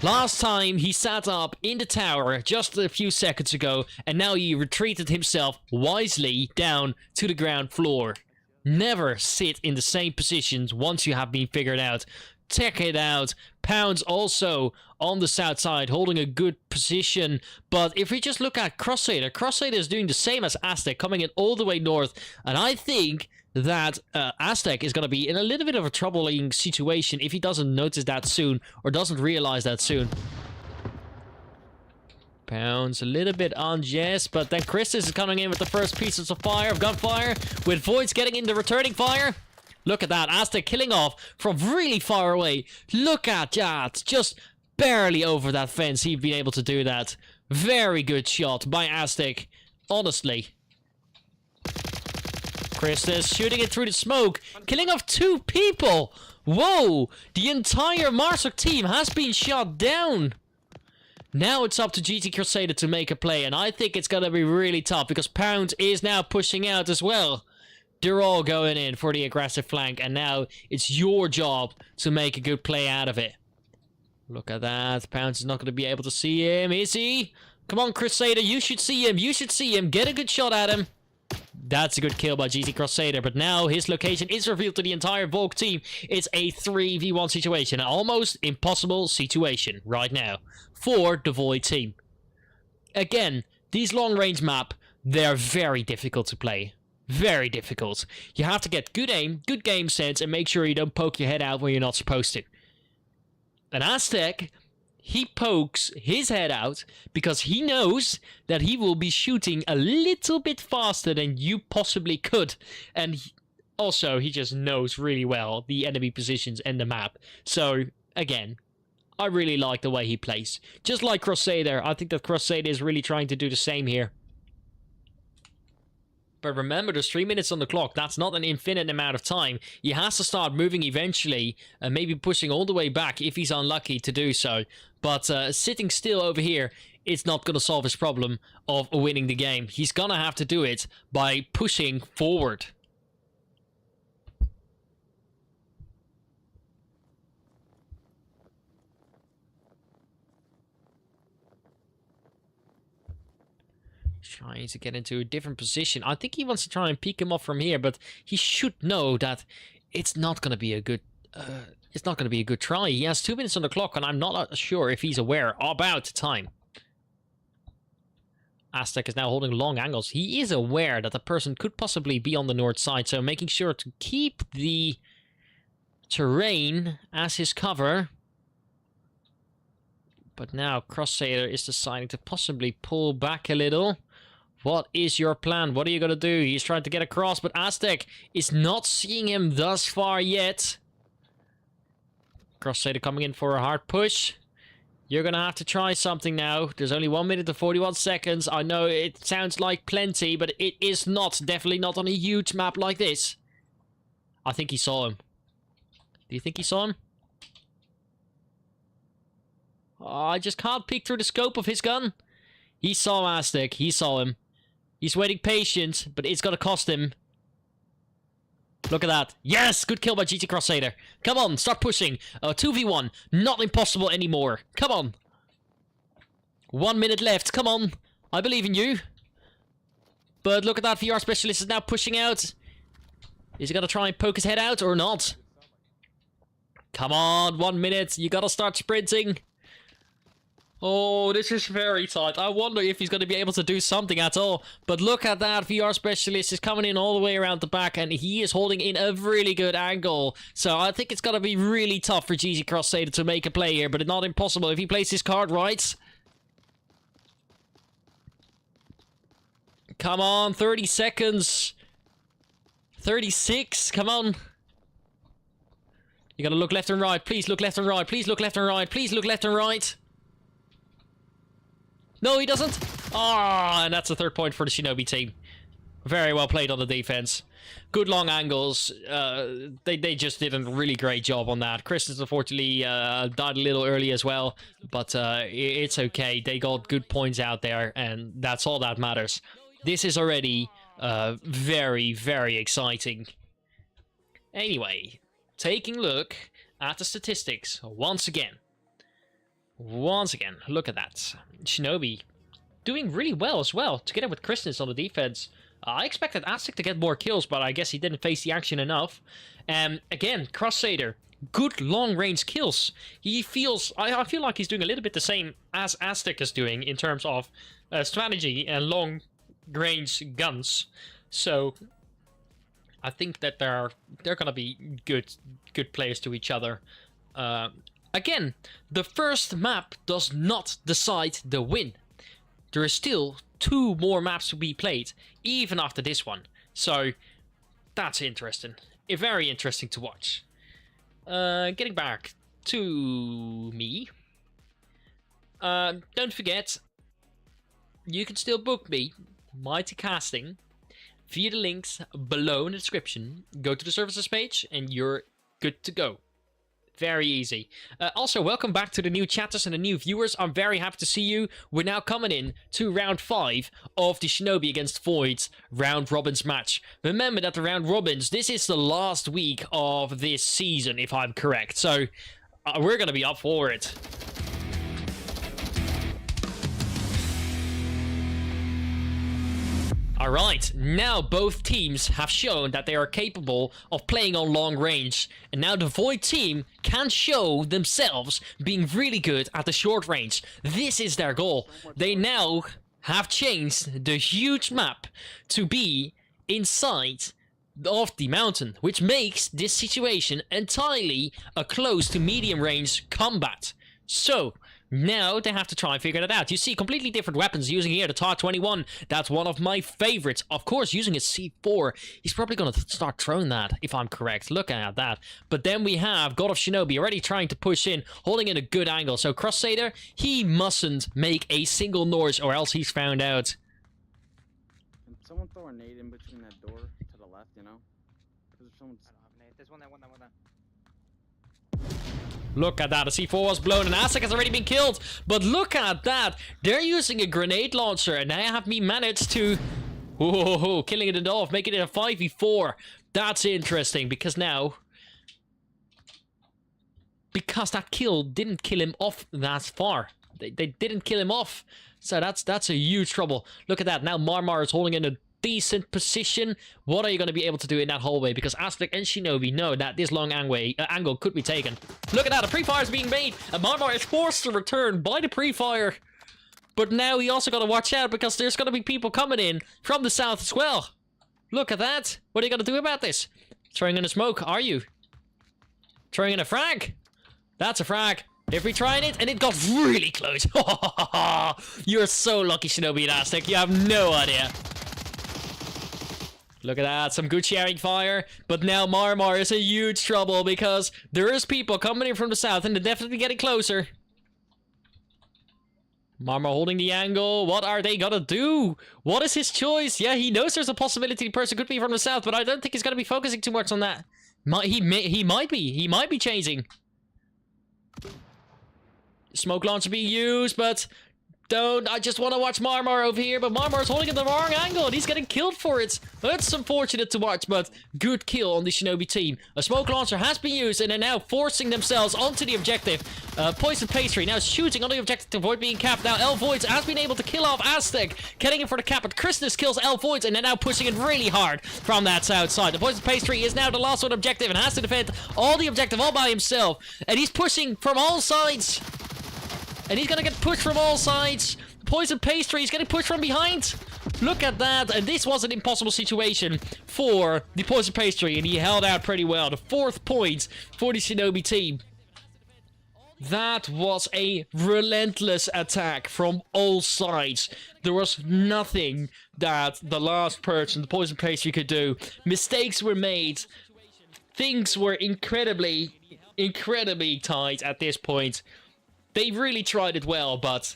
Last time he sat up in the tower just a few seconds ago, and now he retreated himself wisely down to the ground floor. Never sit in the same positions once you have been figured out. Check it out. Pounds also on the south side holding a good position. But if we just look at Crusader, Crusader is doing the same as Aztec, coming in all the way north. And I think that Aztec is going to be in a little bit of a troubling situation if he doesn't notice that soon or doesn't realize that soon. Pounds a little bit on Jess, but then Chris is coming in with the first pieces of gunfire, with Voids getting in the returning fire. Look at that, Aztec killing off from really far away. Look at that, just barely over that fence he'd been able to do that. Very good shot by Aztec, honestly. Chris is shooting it through the smoke, killing off 2 people. Whoa, the entire Marsuk team has been shot down. Now it's up to GT Crusader to make a play, and I think it's going to be really tough because Pound is now pushing out as well. They're all going in for the aggressive flank, and now it's your job to make a good play out of it. Look at that. Pounds is not going to be able to see him, is he? Come on, Crusader, you should see him. You should see him. Get a good shot at him. That's a good kill by GT Crusader, but now his location is revealed to the entire Volk team. It's a 3v1 situation, an almost impossible situation right now for the Void team. Again, these long-range map, they're very difficult to play. Very difficult. You have to get good aim, good game sense, and make sure you don't poke your head out when you're not supposed to. And Aztec, he pokes his head out because he knows that he will be shooting a little bit faster than you possibly could. And also, he just knows really well the enemy positions and the map. So, again, I really like the way he plays. Just like Crusader, I think that Crusader is really trying to do the same here. But remember, there's 3 minutes on the clock. That's not an infinite amount of time. He has to start moving eventually, and maybe pushing all the way back if he's unlucky to do so. But sitting still over here it's not going to solve his problem of winning the game. He's going to have to do it by pushing forward. Trying to get into a different position. I think he wants to try and peek him off from here, but he should know that it's not going to be a good... it's not going to be a good try. He has 2 minutes on the clock, and I'm not sure if he's aware about time. Aztec is now holding long angles. He is aware that the person could possibly be on the north side, so making sure to keep the terrain as his cover. But now Crusader is deciding to possibly pull back a little. What is your plan? What are you going to do? He's trying to get across, but Aztec is not seeing him thus far yet. Crusader coming in for a hard push. You're going to have to try something now. There's only 1 minute and 41 seconds. I know it sounds like plenty, but it is not. Definitely not on a huge map like this. I think he saw him. Do you think he saw him? Oh, I just can't peek through the scope of his gun. He saw Aztec. He saw him. He's waiting patient, but it's going to cost him. Look at that. Yes! Good kill by GT Crusader. Come on, start pushing. 2v1. Not impossible anymore. Come on. 1 minute left. Come on. I believe in you. But look at that. VR Specialist is now pushing out. Is he going to try and poke his head out or not? Come on. 1 minute. You got to start sprinting. Oh, this is very tight. I wonder if he's going to be able to do something at all. But look at that. VR Specialist is coming in all the way around the back, and he is holding in a really good angle. So I think it's going to be really tough for GZ Crusader to make a play here, but not impossible if he plays his card right. Come on, 30 seconds. 36, come on. You got to look left and right. Please look left and right. Please look left and right. Please look left and right. No, he doesn't. Ah, and that's a 3rd point for the Shinobi team. Very well played on the defense. Good long angles. They just did a really great job on that. Christensen unfortunately died a little early as well, but it's okay. They got good points out there, and that's all that matters. This is already very, very exciting. Anyway, taking a look at the statistics once again. Once again, look at that. Shinobi doing really well as well, together with Christensen on the defense. I expected Aztec to get more kills, but I guess he didn't face the action enough. Again, Crusader, good long-range kills. He feels... I feel like he's doing a little bit the same as Aztec is doing in terms of strategy and long-range guns. So I think that they're going to be good players to each other. Again, the first map does not decide the win. There is still 2 more maps to be played, even after this one. So, that's interesting. Very interesting to watch. Getting back to me. Don't forget, you can still book me, Mighty Casting, via the links below in the description. Go to the services page, and you're good to go. Very easy. Also, welcome back to the new chatters and the new viewers. I'm very happy to see you. We're now coming in to round 5 of the Shinobi against Void's round robins match. Remember that the round robins, this is the last week of this season, if I'm correct. So, we're going to be up for it. Alright, now both teams have shown that they are capable of playing on long range, and now the Void team can show themselves being really good at the short range. This is their goal. They now have changed the huge map to be inside of the mountain, which makes this situation entirely a close to medium range combat. So, now they have to try and figure that out. You see completely different weapons using here, the TAR 21. That's one of my favorites. Of course, using a C4. He's probably going to start throwing that, if I'm correct. Looking at that. But then we have God of Shinobi already trying to push in, holding in a good angle. So Crusader, he mustn't make a single noise or else he's found out. Can someone throw a nade in between that door to the left, you know? Because if someone's... I don't have nade. There's one there, one there, one there. Look at that. A C4 was blown and Aztec has already been killed. But look at that. They're using a grenade launcher and they have me managed to... Whoa, killing it off, making it a 5v4. That's interesting because now... Because that kill didn't kill him off that far. They didn't kill him off. So that's a huge trouble. Look at that. Now Marmar is holding in a decent position. What are you going to be able to do in that hallway? Because Aztec and Shinobi know that this long angle could be taken. Look at that. A pre-fire is being made. And Marmar is forced to return by the pre-fire. But now he also got to watch out because there's going to be people coming in from the south as well. Look at that. What are you going to do about this? Throwing in a smoke, are you? Throwing in a frag? That's a frag. If we trying it, and it got really close. You're so lucky, Shinobi and Aztec. You have no idea. Look at that. Some good sharing fire. But now Marmar is in huge trouble because there is people coming in from the south and they're definitely getting closer. Marmar holding the angle. What are they gonna do? What is his choice? Yeah, he knows there's a possibility the person could be from the south, but I don't think he's gonna be focusing too much on that. He might be. He might be changing. Smoke launcher being used, but I just want to watch Marmar over here, but Marmar's holding it the wrong angle, and he's getting killed for it. It's unfortunate to watch, but good kill on the Shinobi team. A smoke launcher has been used, and they're now forcing themselves onto the objective. Poison Pastry now shooting on the objective to avoid being capped. Now El Voids has been able to kill off Aztec, getting in for the cap, but Christmas kills El Voids, and they're now pushing it really hard from that south side. The Poison Pastry is now the last one objective, and has to defend all the objective all by himself, and he's pushing from all sides. And he's gonna get pushed from all sides. Poison Pastry is getting pushed from behind. Look at that. And this was an impossible situation for the Poison Pastry. And he held out pretty well. The 4th point for the Shinobi team. That was a relentless attack from all sides. There was nothing that the last person, the Poison Pastry, could do. Mistakes were made. Things were incredibly tight at this point. They really tried it well, but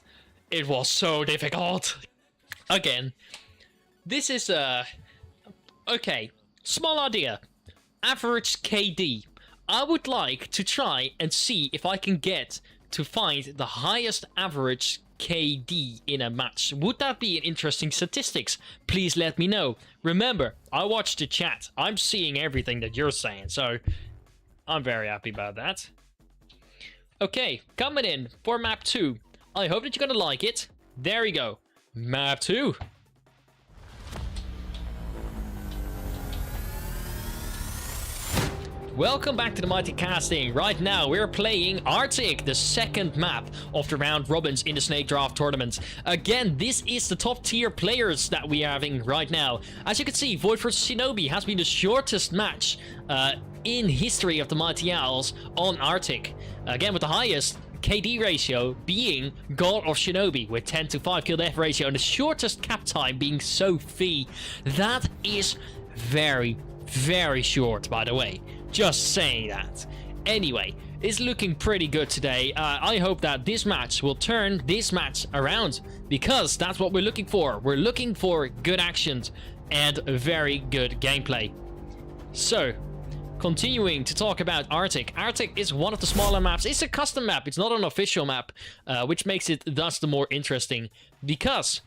it was so difficult. Again, this is okay, small idea. Average KD. I would like to try and see if I can get to find the highest average KD in a match. Would that be an interesting statistics? Please let me know. Remember, I watch the chat. I'm seeing everything that you're saying, so I'm very happy about that. Okay, coming in for map 2. I hope that you're gonna like it. There we go. Map 2. Welcome back to the Mighty Casting. Right now, we're playing Arctic, the 2nd map of the round robins in the Snakedraft Tournament. Again, this is the top tier players that we are having right now. As you can see, Void vs Shinobi has been the shortest match in history of the Mighty Owls on Arctic. Again, with the highest KD ratio being God of Shinobi with 10-5 kill death ratio and the shortest cap time being Sophie. That is very, very short, by the way. Just saying that. Anyway, it's looking pretty good today. I hope that this match will turn this match around because that's what we're looking for. We're looking for good actions and very good gameplay. So, continuing to talk about Arctic. Arctic is one of the smaller maps. It's a custom map. It's not an official map, which makes it thus the more interesting because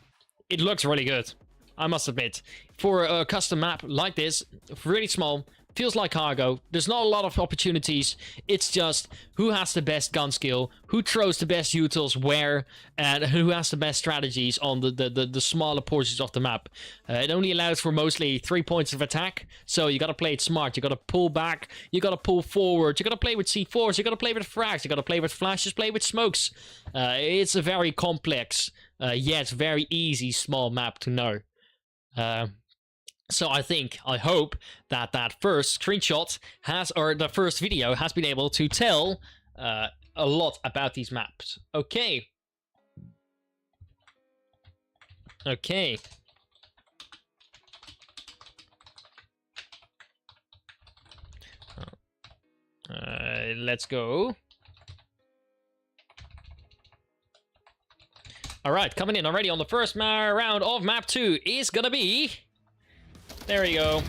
it looks really good. I must admit, for a custom map like this, really small, feels like cargo. There's not a lot of opportunities. It's just who has the best gun skill, who throws the best utils where, and who has the best strategies on the smaller portions of the map. It only allows for mostly 3 points of attack, so you gotta play it smart. You gotta pull back, you gotta pull forward, you gotta play with C4s, you gotta play with frags, you gotta play with flashes, play with smokes. It's a very complex, yet very easy small map to know. So I hope that that first screenshot or the first video has been able to tell a lot about these maps. Okay. Okay. Let's go. All right, coming in already on the first round of map 2 is gonna be... There we go.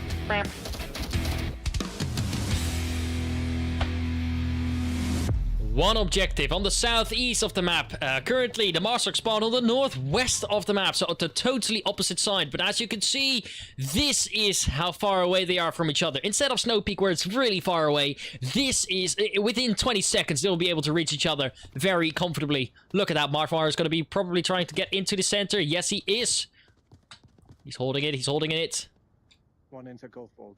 one objective on the southeast of the map. Currently, the Master spawn on the northwest of the map, so at the totally opposite side. But as you can see, this is how far away they are from each other. Instead of Snow Peak, where it's really far away, this is within 20 seconds they'll be able to reach each other very comfortably. Look at that. Marfar is going to be probably trying to get into the center. Yes, he is. He's holding it. He's holding it. One into golf ball.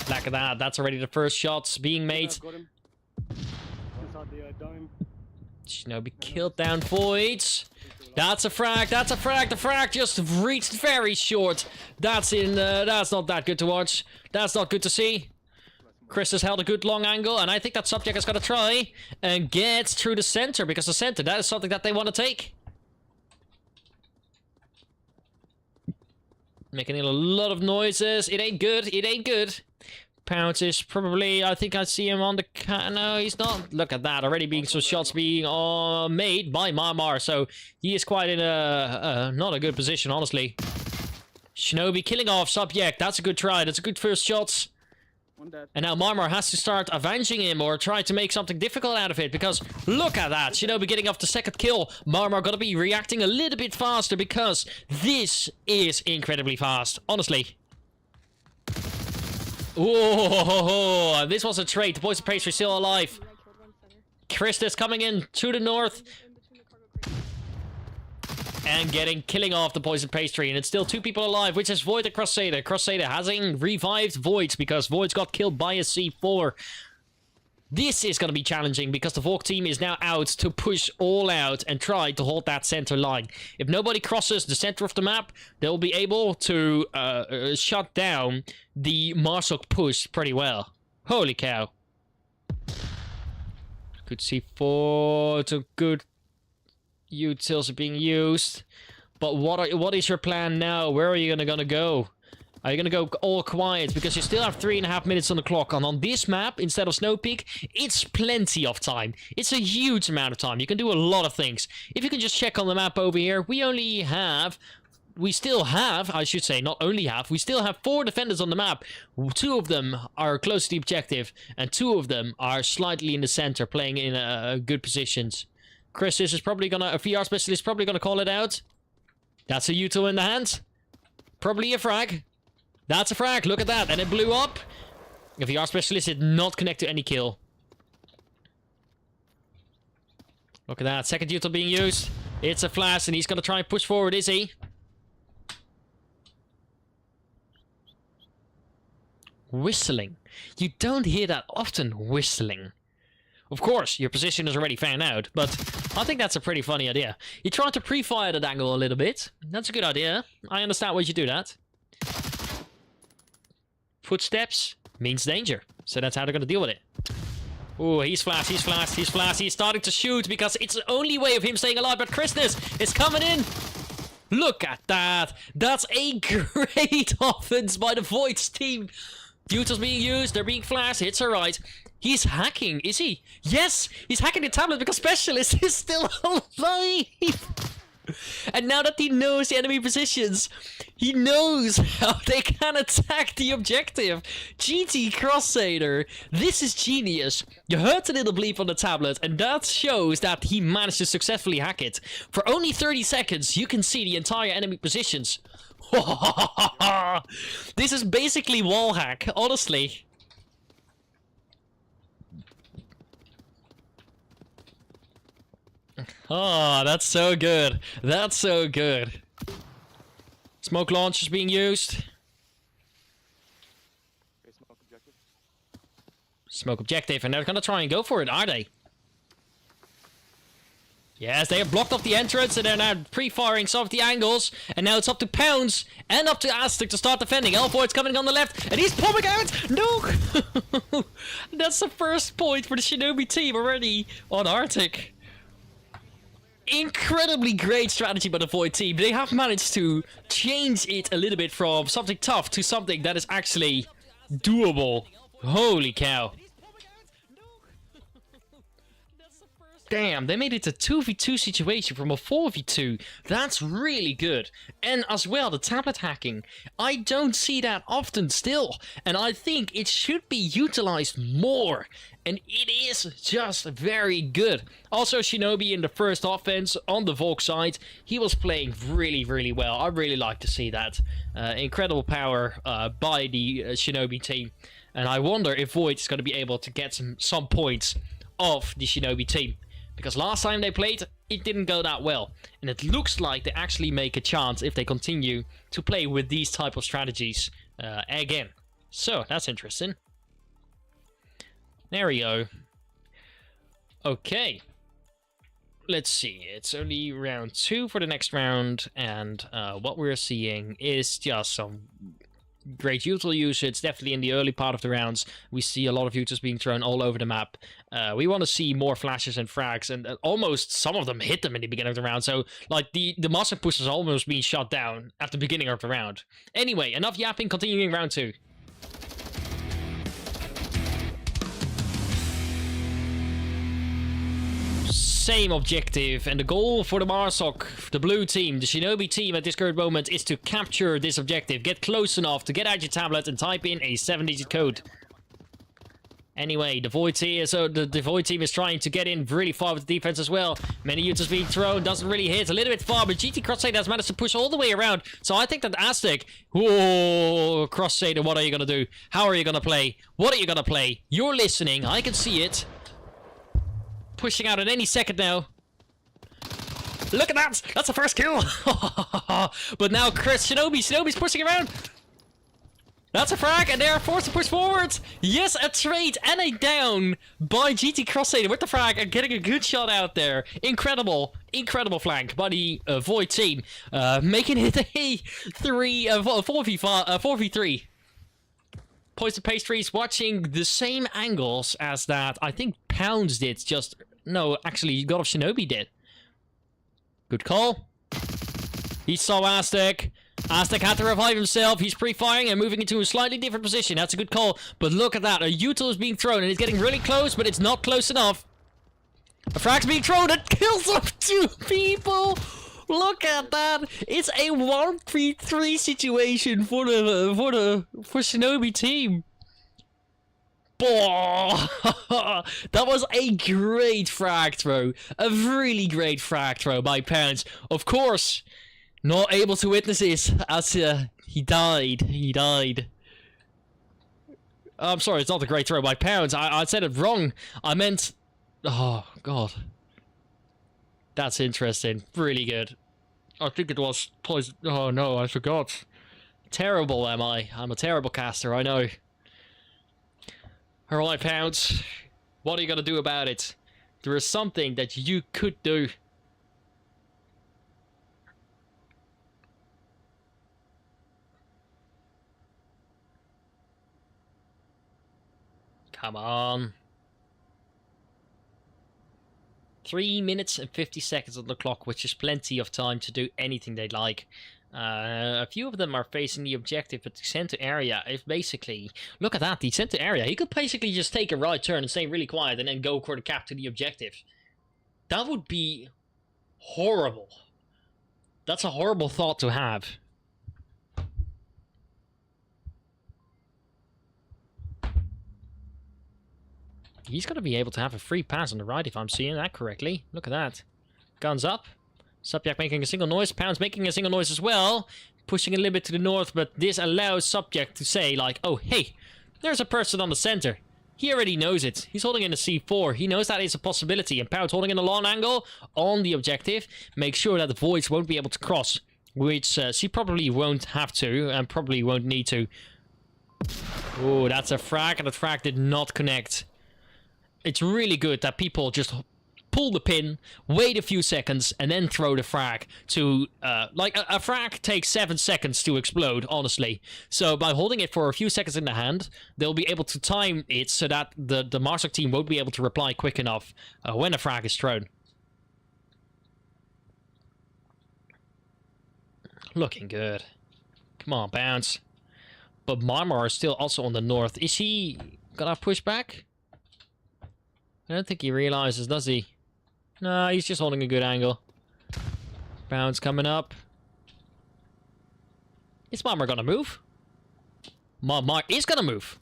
Look at that. That's already the first shots being made. Got him. Inside the dome. Shinobi killed down Voids. That's a frag. That's a frag. The frag just reached very short. That's not that good to watch. That's not good to see. Chris has held a good long angle, and I think that subject is going to try and get through the center, because the center, that is something that they want to take. Making a lot of noises. It ain't good. It ain't good. Pounce is probably, I think I see him on the no, he's not. Look at that, already being some shots being made by Marmar, so he is quite in a not a good position, honestly. Shinobi killing off subject. That's a good try. That's a good first shot. One dead. And now Marmar has to start avenging him or try to make something difficult out of it, because look at that. Shinobi getting off the second kill. Marmar gotta be reacting a little bit faster, because this is incredibly fast, honestly. Whoa, this was a trait. The Poison Pastry still alive. Christus coming in to the north. And killing off the Poison Pastry. And it's still 2 people alive, which is Void and Crusader. Crusader hasn't revived Voids, because Voids got killed by a C4. This is going to be challenging, because the Volk team is now out to push all out and try to hold that center line. If nobody crosses the center of the map, they'll be able to shut down the Marsok push pretty well. Holy cow. Good C4. It's a good utils are being used. But what is your plan now? Where are you gonna go? Are you gonna go all quiet? Because you still have 3.5 minutes on the clock. And on this map, instead of Snow Peak, it's plenty of time. It's a huge amount of time. You can do a lot of things. If you can just check on the map over here, we still have, I should say, not only have, we still have 4 defenders on the map. 2 of them are close to the objective, and 2 of them are slightly in the center, playing in good positions. Chris is probably gonna, a VR specialist, probably gonna call it out. That's a util in the hand. Probably a frag. That's a frag, look at that, and it blew up. The VR specialist did not connect to any kill. Look at that, second util being used. It's a flash, and he's gonna try and push forward, is he? Whistling. You don't hear that often, whistling. Of course, your position is already found out, but I think that's a pretty funny idea. You try to pre-fire that angle a little bit. That's a good idea. I understand why you do that. Footsteps means danger, so that's how they're gonna deal with it. Oh, he's flashed, he's flashed, he's flashed. He's starting to shoot, because it's the only way of him staying alive, but Christus is coming in. Look at that. That's a great offense by the Voids team. Utils being used, they're being flashed, it's alright. He's hacking, is he? Yes, he's hacking the tablet because Specialist is still alive. And now that he knows the enemy positions, he knows how they can attack the objective. GT Crusader, this is genius. You heard the little bleep on the tablet, and that shows that he managed to successfully hack it. For only 30 seconds, you can see the entire enemy positions. This is basically wall hack, honestly. Oh, that's so good. That's so good. Smoke launch is being used. Okay, smoke objective. Smoke objective, and they're gonna try and go for it, are they? Yes, they have blocked off the entrance, and they're now pre-firing some of the angles. And now it's up to Pounds and up to Aztec to start defending. Elvoid's coming on the left, and he's popping out! No! That's the first point for the Shinobi team already on Arctic. Incredibly great strategy by the Void team. They have managed to change it a little bit from something tough to something that is actually doable. Holy cow. Damn, they made it a 2v2 situation from a 4v2. That's really good. And as well, the tablet hacking. I don't see that often still. And I think it should be utilized more. And it is just very good. Also, SHINOBI in the first offense on the Volk side, he was playing really, really well. I really like to see that. Incredible power by the SHINOBI team. And I wonder if Void is going to be able to get some points off the SHINOBI team. Because last time they played, it didn't go that well. And it looks like they actually make a chance if they continue to play with these type of strategies again. So, that's interesting. There we go. Okay. Let's see. It's only round 2 for the next round. And what we're seeing is just some great util usage. Definitely in the early part of the rounds, we see a lot of utils being thrown all over the map. We want to see more flashes and frags, and almost some of them hit them in the beginning of the round. So, like, the monster push is almost being shot down at the beginning of the round. Anyway, enough yapping, continuing round 2. Same objective, and the goal for the Marsok, the blue team, the SHINOBI team at this current moment is to capture this objective. Get close enough to get out your tablet and type in a 7-digit code. Anyway, the Void team, so the Void team is trying to get in really far with the defense as well. Many utils being thrown, doesn't really hit, a little bit far, but GT Crosshader has managed to push all the way around. So I think that Aztec, whoa, Crosshader, what are you gonna do? How are you gonna play? What are you gonna play? You're listening, I can see it. Pushing out at any second now. Look at that! That's the first kill! But now SHINOBI's pushing around. That's a frag, and they are forced to push forward. Yes, a trade and a down by GT Crosshader with the frag and getting a good shot out there. Incredible, incredible flank by the Void team, making it a 4v3. Poison Pastries watching the same angles as that I think Pounds did, just... No, actually, God of SHINOBI did. Good call. He saw Aztec. Aztec had to revive himself. He's pre-firing and moving into a slightly different position. That's a good call. But look at that. A util is being thrown and it's getting really close, but it's not close enough. A frag's being thrown and kills off 2 people. Look at that. It's a 1v3 situation for SHINOBI team. That was a great frag throw. A really great frag throw by Pounds. Of course, not able to witness this as he died. I'm sorry, it's not a great throw by Pounds. I said it wrong. I meant... Oh, God. That's interesting. Really good. I think it was poison. Oh, no, I forgot. Terrible am I. I'm a terrible caster, I know. Alright, Pounds. What are you gonna do about it? There is something that you could do. Come on. 3 minutes and 50 seconds on the clock, which is plenty of time to do anything they'd like. A few of them are facing the objective, but the center area is basically... Look at that, the center area. He could basically just take a right turn and stay really quiet and then go for the cap to the objective. That would be horrible. That's a horrible thought to have. He's going to be able to have a free pass on the right if I'm seeing that correctly. Look at that. Guns up. Subject making a single noise. Pounds making a single noise as well. Pushing a little bit to the north, but this allows Subject to say, like, oh, hey, there's a person on the center. He already knows it. He's holding in a C4. He knows that is a possibility. And Pounds holding in a long angle on the objective. Make sure that the Voids won't be able to cross, which she probably won't have to and probably won't need to. Oh, that's a frag, and the frag did not connect. It's really good that people just pull the pin, wait a few seconds, and then throw the frag to... like, a frag takes 7 seconds to explode, honestly. So by holding it for a few seconds in the hand, they'll be able to time it so that the Marsok team won't be able to reply quick enough when a frag is thrown. Looking good. Come on, bounce. But Marmar is still also on the north. Is he gonna push back? I don't think he realizes, does he? No, he's just holding a good angle. Bounce coming up. Is Marmar gonna move? Marmar is gonna move.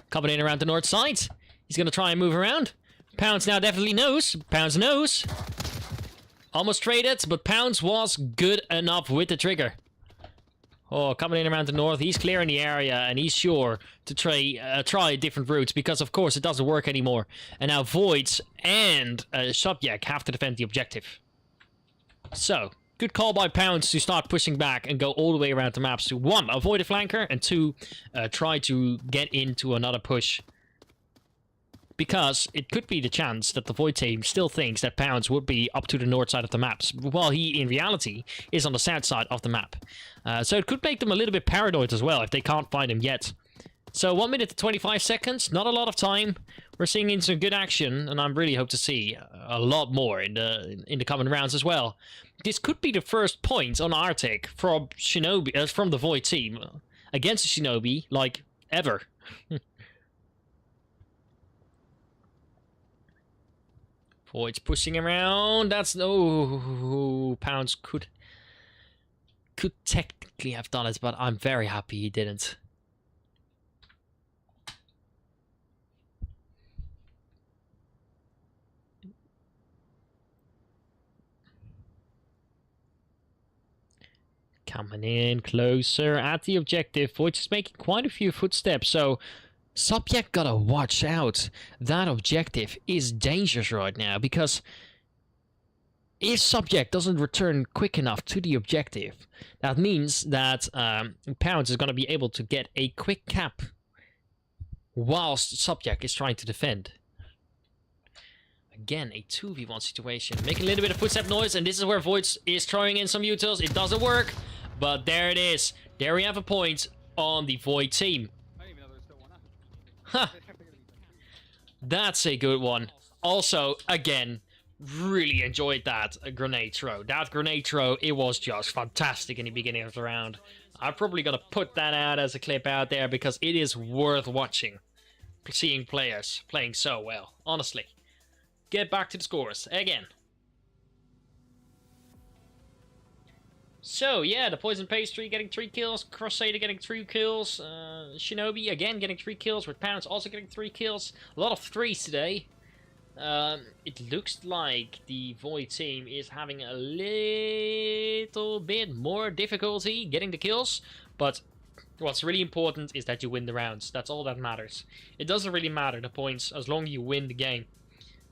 Coming in around the north side. He's gonna try and move around. Pounds now definitely knows. Pounds knows. Almost traded, but Pounds was good enough with the trigger. Oh, coming in around the north, he's clearing the area, and he's sure to try different routes, because of course it doesn't work anymore. And now Voids and Subject have to defend the objective. So, good call by Pounds to start pushing back and go all the way around the maps to 1, avoid a flanker, and 2, try to get into another push. Because it could be the chance that the Void team still thinks that Pounds would be up to the north side of the maps, while he, in reality, is on the south side of the map. So it could make them a little bit paranoid as well, if they can't find him yet. So 1 minute to 25 seconds, not a lot of time. We're seeing in some good action, and I really hope to see a lot more in the coming rounds as well. This could be the first point on our take from SHINOBI, from the Void team, against the SHINOBI, like, ever. Void's pushing around. That's no Pounds could technically have done it, but I'm very happy he didn't. Coming in closer at the objective. Void is making quite a few footsteps, so Subject gotta watch out. That objective is dangerous right now, because if Subject doesn't return quick enough to the objective, that means that Pounds is gonna be able to get a quick cap whilst Subject is trying to defend. Again, a 2v1 situation. Making a little bit of footstep noise, and this is where Void is throwing in some utils. It doesn't work, but there it is. There we have a point on the Void team. Huh. That's a good one. Also, again, really enjoyed that grenade throw. That grenade throw, it was just fantastic in the beginning of the round. I'm probably gonna put that out as a clip out there, because it is worth watching. Seeing players playing so well, honestly. Get back to the scores again. So, yeah, the Poison Pastry getting 3 kills, Crusader getting 3 kills, SHINOBI again getting 3 kills, with Pounds also getting 3 kills. A lot of 3s today. It looks like the Void team is having a little bit more difficulty getting the kills, but what's really important is that you win the rounds. That's all that matters. It doesn't really matter the points as long as you win the game.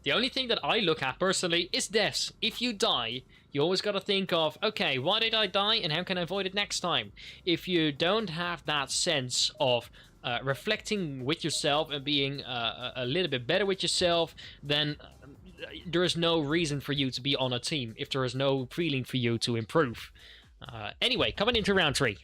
The only thing that I look at personally is deaths. If you die, you always got to think of, okay, why did I die and how can I avoid it next time? If you don't have that sense of reflecting with yourself and being a little bit better with yourself, then there is no reason for you to be on a team if there is no feeling for you to improve. Anyway, coming into round 3.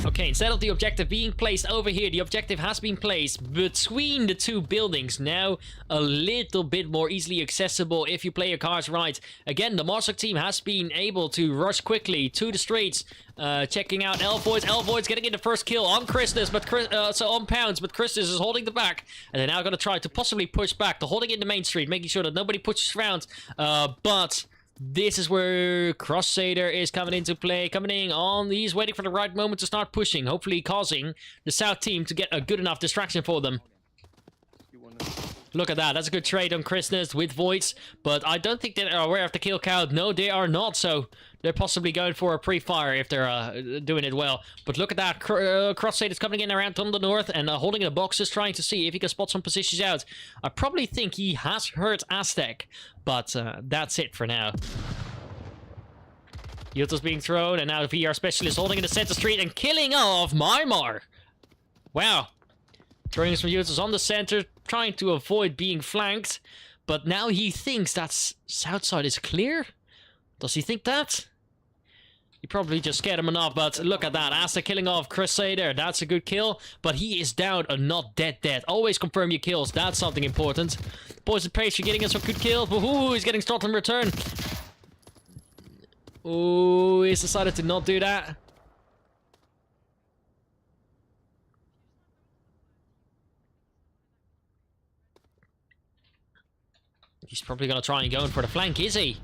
Okay, instead of the objective being placed over here, the objective has been placed between the 2 buildings. Now, a little bit more easily accessible if you play your cards right. Again, the Marsoc team has been able to rush quickly to the streets, checking out Elvoids. Elvoids getting in the first kill on Christus, but on Pounds, but Christus is holding the back. And they're now going to try to possibly push back. They're holding in the main street, making sure that nobody pushes around. But this is where Crusader is coming into play, coming in on. He's waiting for the right moment to start pushing, hopefully causing the South team to get a good enough distraction for them. Look at that. That's a good trade on Christmas with Voids, but I don't think they're aware of the kill count. No, they are not, so they're possibly going for a pre-fire if they're doing it well. But look at that. Crusader's coming in around on the north and holding the boxes, trying to see if he can spot some positions out. I probably think he has hurt Aztec, but that's it for now. Yuto's being thrown, and now the VR specialist holding in the center street and killing off Marmar. Wow. Throwing some Yutos on the center, trying to avoid being flanked. But now he thinks that south side is clear? Does he think that? He probably just scared him enough, but look at that. Asta killing off Crusader. That's a good kill, but he is down and not dead. Always confirm your kills. That's something important. Poison Pastry getting us some good kills. Woohoo, he's getting started in return. Ooh, he's decided to not do that. He's probably gonna try and go in for the flank, is he?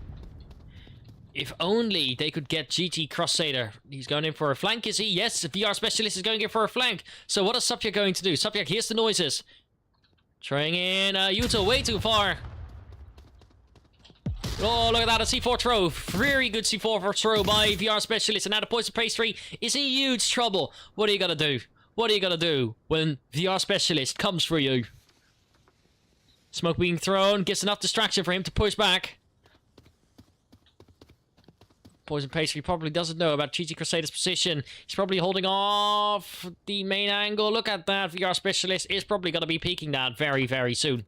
If only they could get GT Crusader. He's going in for a flank, is he? Yes, the VR Specialist is going in for a flank. So what is Subject going to do? Subject hears the noises. Trying in Yuto way too far. Oh, look at that, a C4 throw. Very good C4 throw by VR Specialist. And now the Poison Pastry is in huge trouble. What are you gonna do? What are you gonna do when VR Specialist comes for you? Smoke being thrown gives enough distraction for him to push back. Poison Pastry probably doesn't know about GT Crusader's position. He's probably holding off the main angle. Look at that. VR Specialist is probably going to be peeking that very, very soon.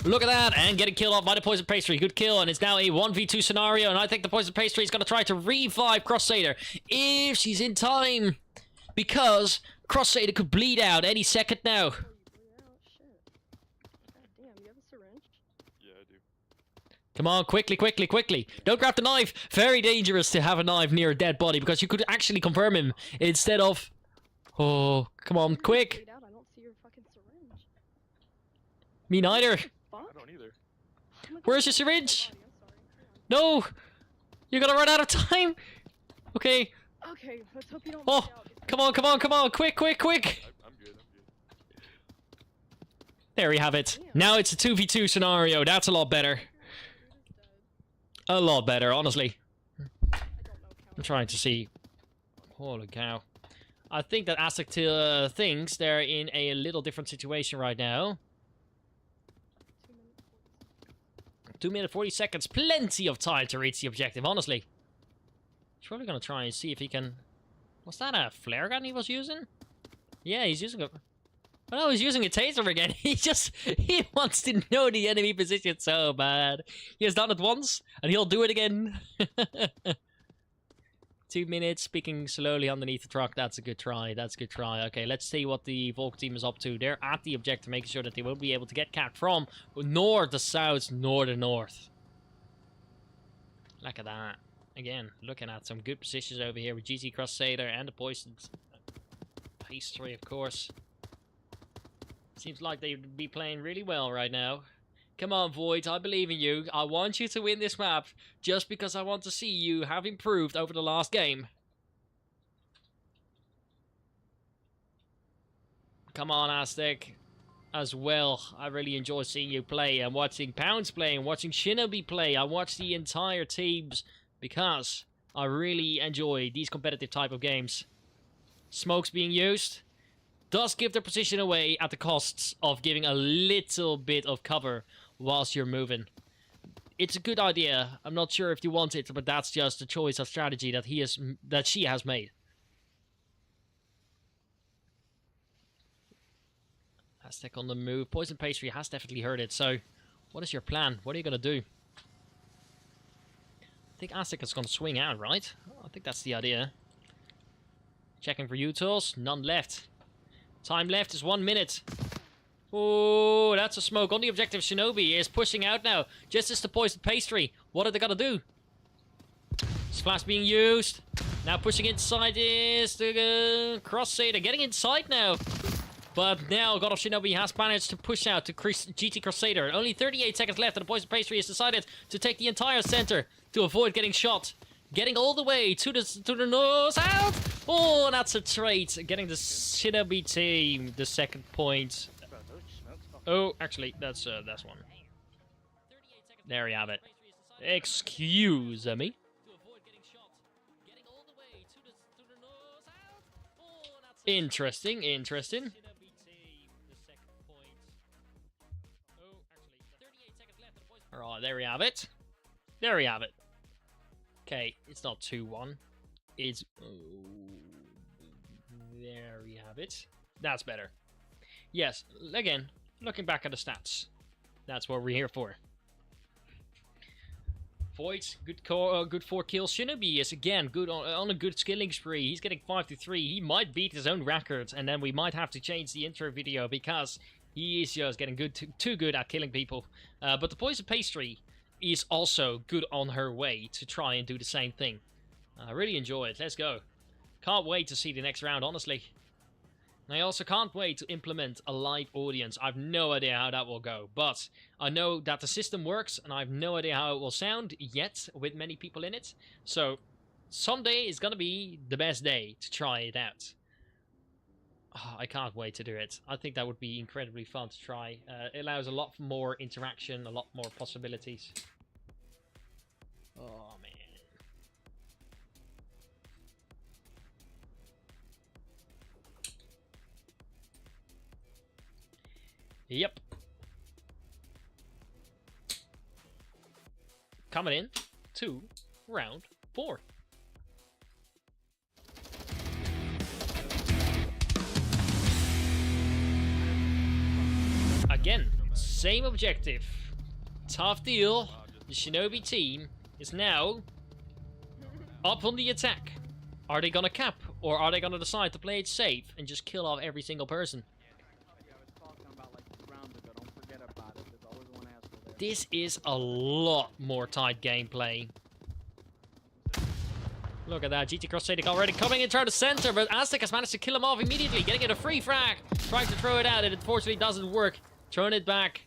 Look at that. And getting killed off by the Poison Pastry. Good kill. And it's now a 1v2 scenario. And I think the Poison Pastry is going to try to revive Crusader if she's in time. Because Crusader could bleed out any second now. Come on, quickly, quickly, quickly. Don't grab the knife. Very dangerous to have a knife near a dead body because you could actually confirm him instead of... Oh, come on, quick. I don't see your fucking syringe. Me neither. I don't either. Where's your syringe? No. You're gonna run out of time. Okay. Okay, let's hope you don't. Oh, come on, come on, come on. Quick, quick, quick. I'm good, There we have it. Now it's a 2v2 scenario. That's a lot better. A lot better, honestly. I'm trying to see. Holy cow. I think that Aztec thinks they're in a little different situation right now. 2 minutes 40 seconds. Plenty of time to reach the objective, honestly. He's probably going to try and see if he can... Was that a flare gun he was using? Yeah, he's using a... Oh no, he's using a taser again. He wants to know the enemy position so bad. He has done it once, and he'll do it again. 2 minutes, speaking slowly underneath the truck. That's a good try. That's a good try. Okay, let's see what the Volk team is up to. They're at the objective, making sure that they won't be able to get capped from north to south, north to north. Look at that. Again, looking at some good positions over here with GT Crusader and the Poison Pastry, of course. Seems like they'd be playing really well right now. Come on, Void, I believe in you. I want you to win this map, just because I want to see you have improved over the last game. Come on, Aztec. As well, I really enjoy seeing you play, and watching Pounds play, and watching Shinobi play. I watch the entire teams, because I really enjoy these competitive type of games. Smokes being used. Does give their position away at the costs of giving a little bit of cover whilst you're moving. It's a good idea. I'm not sure if you want it, but that's just a choice of strategy that she has made. Aztec on the move. Poison Pastry has definitely heard it, so what is your plan? What are you going to do? I think Aztec is going to swing out, right? I think that's the idea. Checking for utils. None left. Time left is 1 minute. Oh, that's a smoke. On the objective, Shinobi is pushing out now. Just as the Poison Pastry. What are they gonna do? Splash being used. Now pushing inside is the Crusader. Getting inside now. But now God of Shinobi has managed to push out to GT Crusader. Only 38 seconds left and the Poison Pastry has decided to take the entire center to avoid getting shot. Getting all the way to the north south. Oh, that's a trait. Getting the Shinobi team the second point. Oh, actually, that's one. There you have it. Excuse me. Interesting, interesting. Alright, there we have it. There we have it. Okay, it's not 2-1. It's... Oh, there we have it. That's better. Yes, again, looking back at the stats. That's what we're here for. Void, good 4 kills. Shinobi is again good on a good skilling spree. He's getting 5-3. He might beat his own record, and then we might have to change the intro video because he is just getting too good at killing people. But the Poison Pastry is also good on her way to try and do the same thing. I really enjoy it. Let's go. Can't wait to see the next round, honestly. I also can't wait to implement a live audience. I've no idea how that will go, but I know that the system works, and I have no idea how it will sound yet with many people in it. So someday is gonna be the best day to try it out. Oh, I can't wait to do it. I think that would be incredibly fun to try. It allows a lot more interaction, a lot more possibilities. Oh man. Yep. Coming in to round 4. Again, same objective. Tough deal. The Shinobi team is now up on the attack. Are they gonna cap, or are they gonna decide to play it safe and just kill off every single person? I was talking about like 2 rounds ago. Don't forget about it. There's always one asshole there. This is a lot more tight gameplay. Look at that, GT Cross-Sadic already coming in toward the center, but Aztec has managed to kill him off immediately, getting it a free frag. Trying to throw it out, it unfortunately doesn't work. Throwing it back.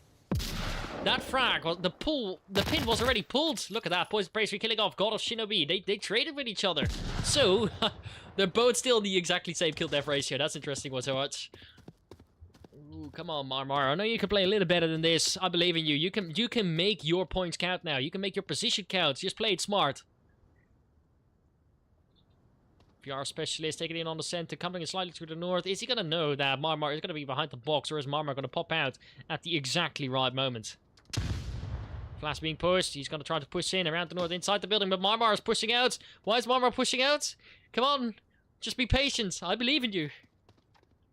That frag, well, the pin was already pulled. Look at that, Poison Bracery killing off God of Shinobi. They traded with each other. So, they're both still in the exactly same kill death ratio. That's interesting one to watch. Ooh, come on, Marmar. I know you can play a little better than this. I believe in you. You can make your points count now. You can make your position count. Just play it smart. VR Specialist taking in on the center, coming in slightly to the north. Is he going to know that Marmar is going to be behind the box, or is Marmar going to pop out at the exactly right moment? Flash being pushed. He's going to try to push in around the north inside the building, but Marmar is pushing out. Why is Marmar pushing out? Come on. Just be patient. I believe in you.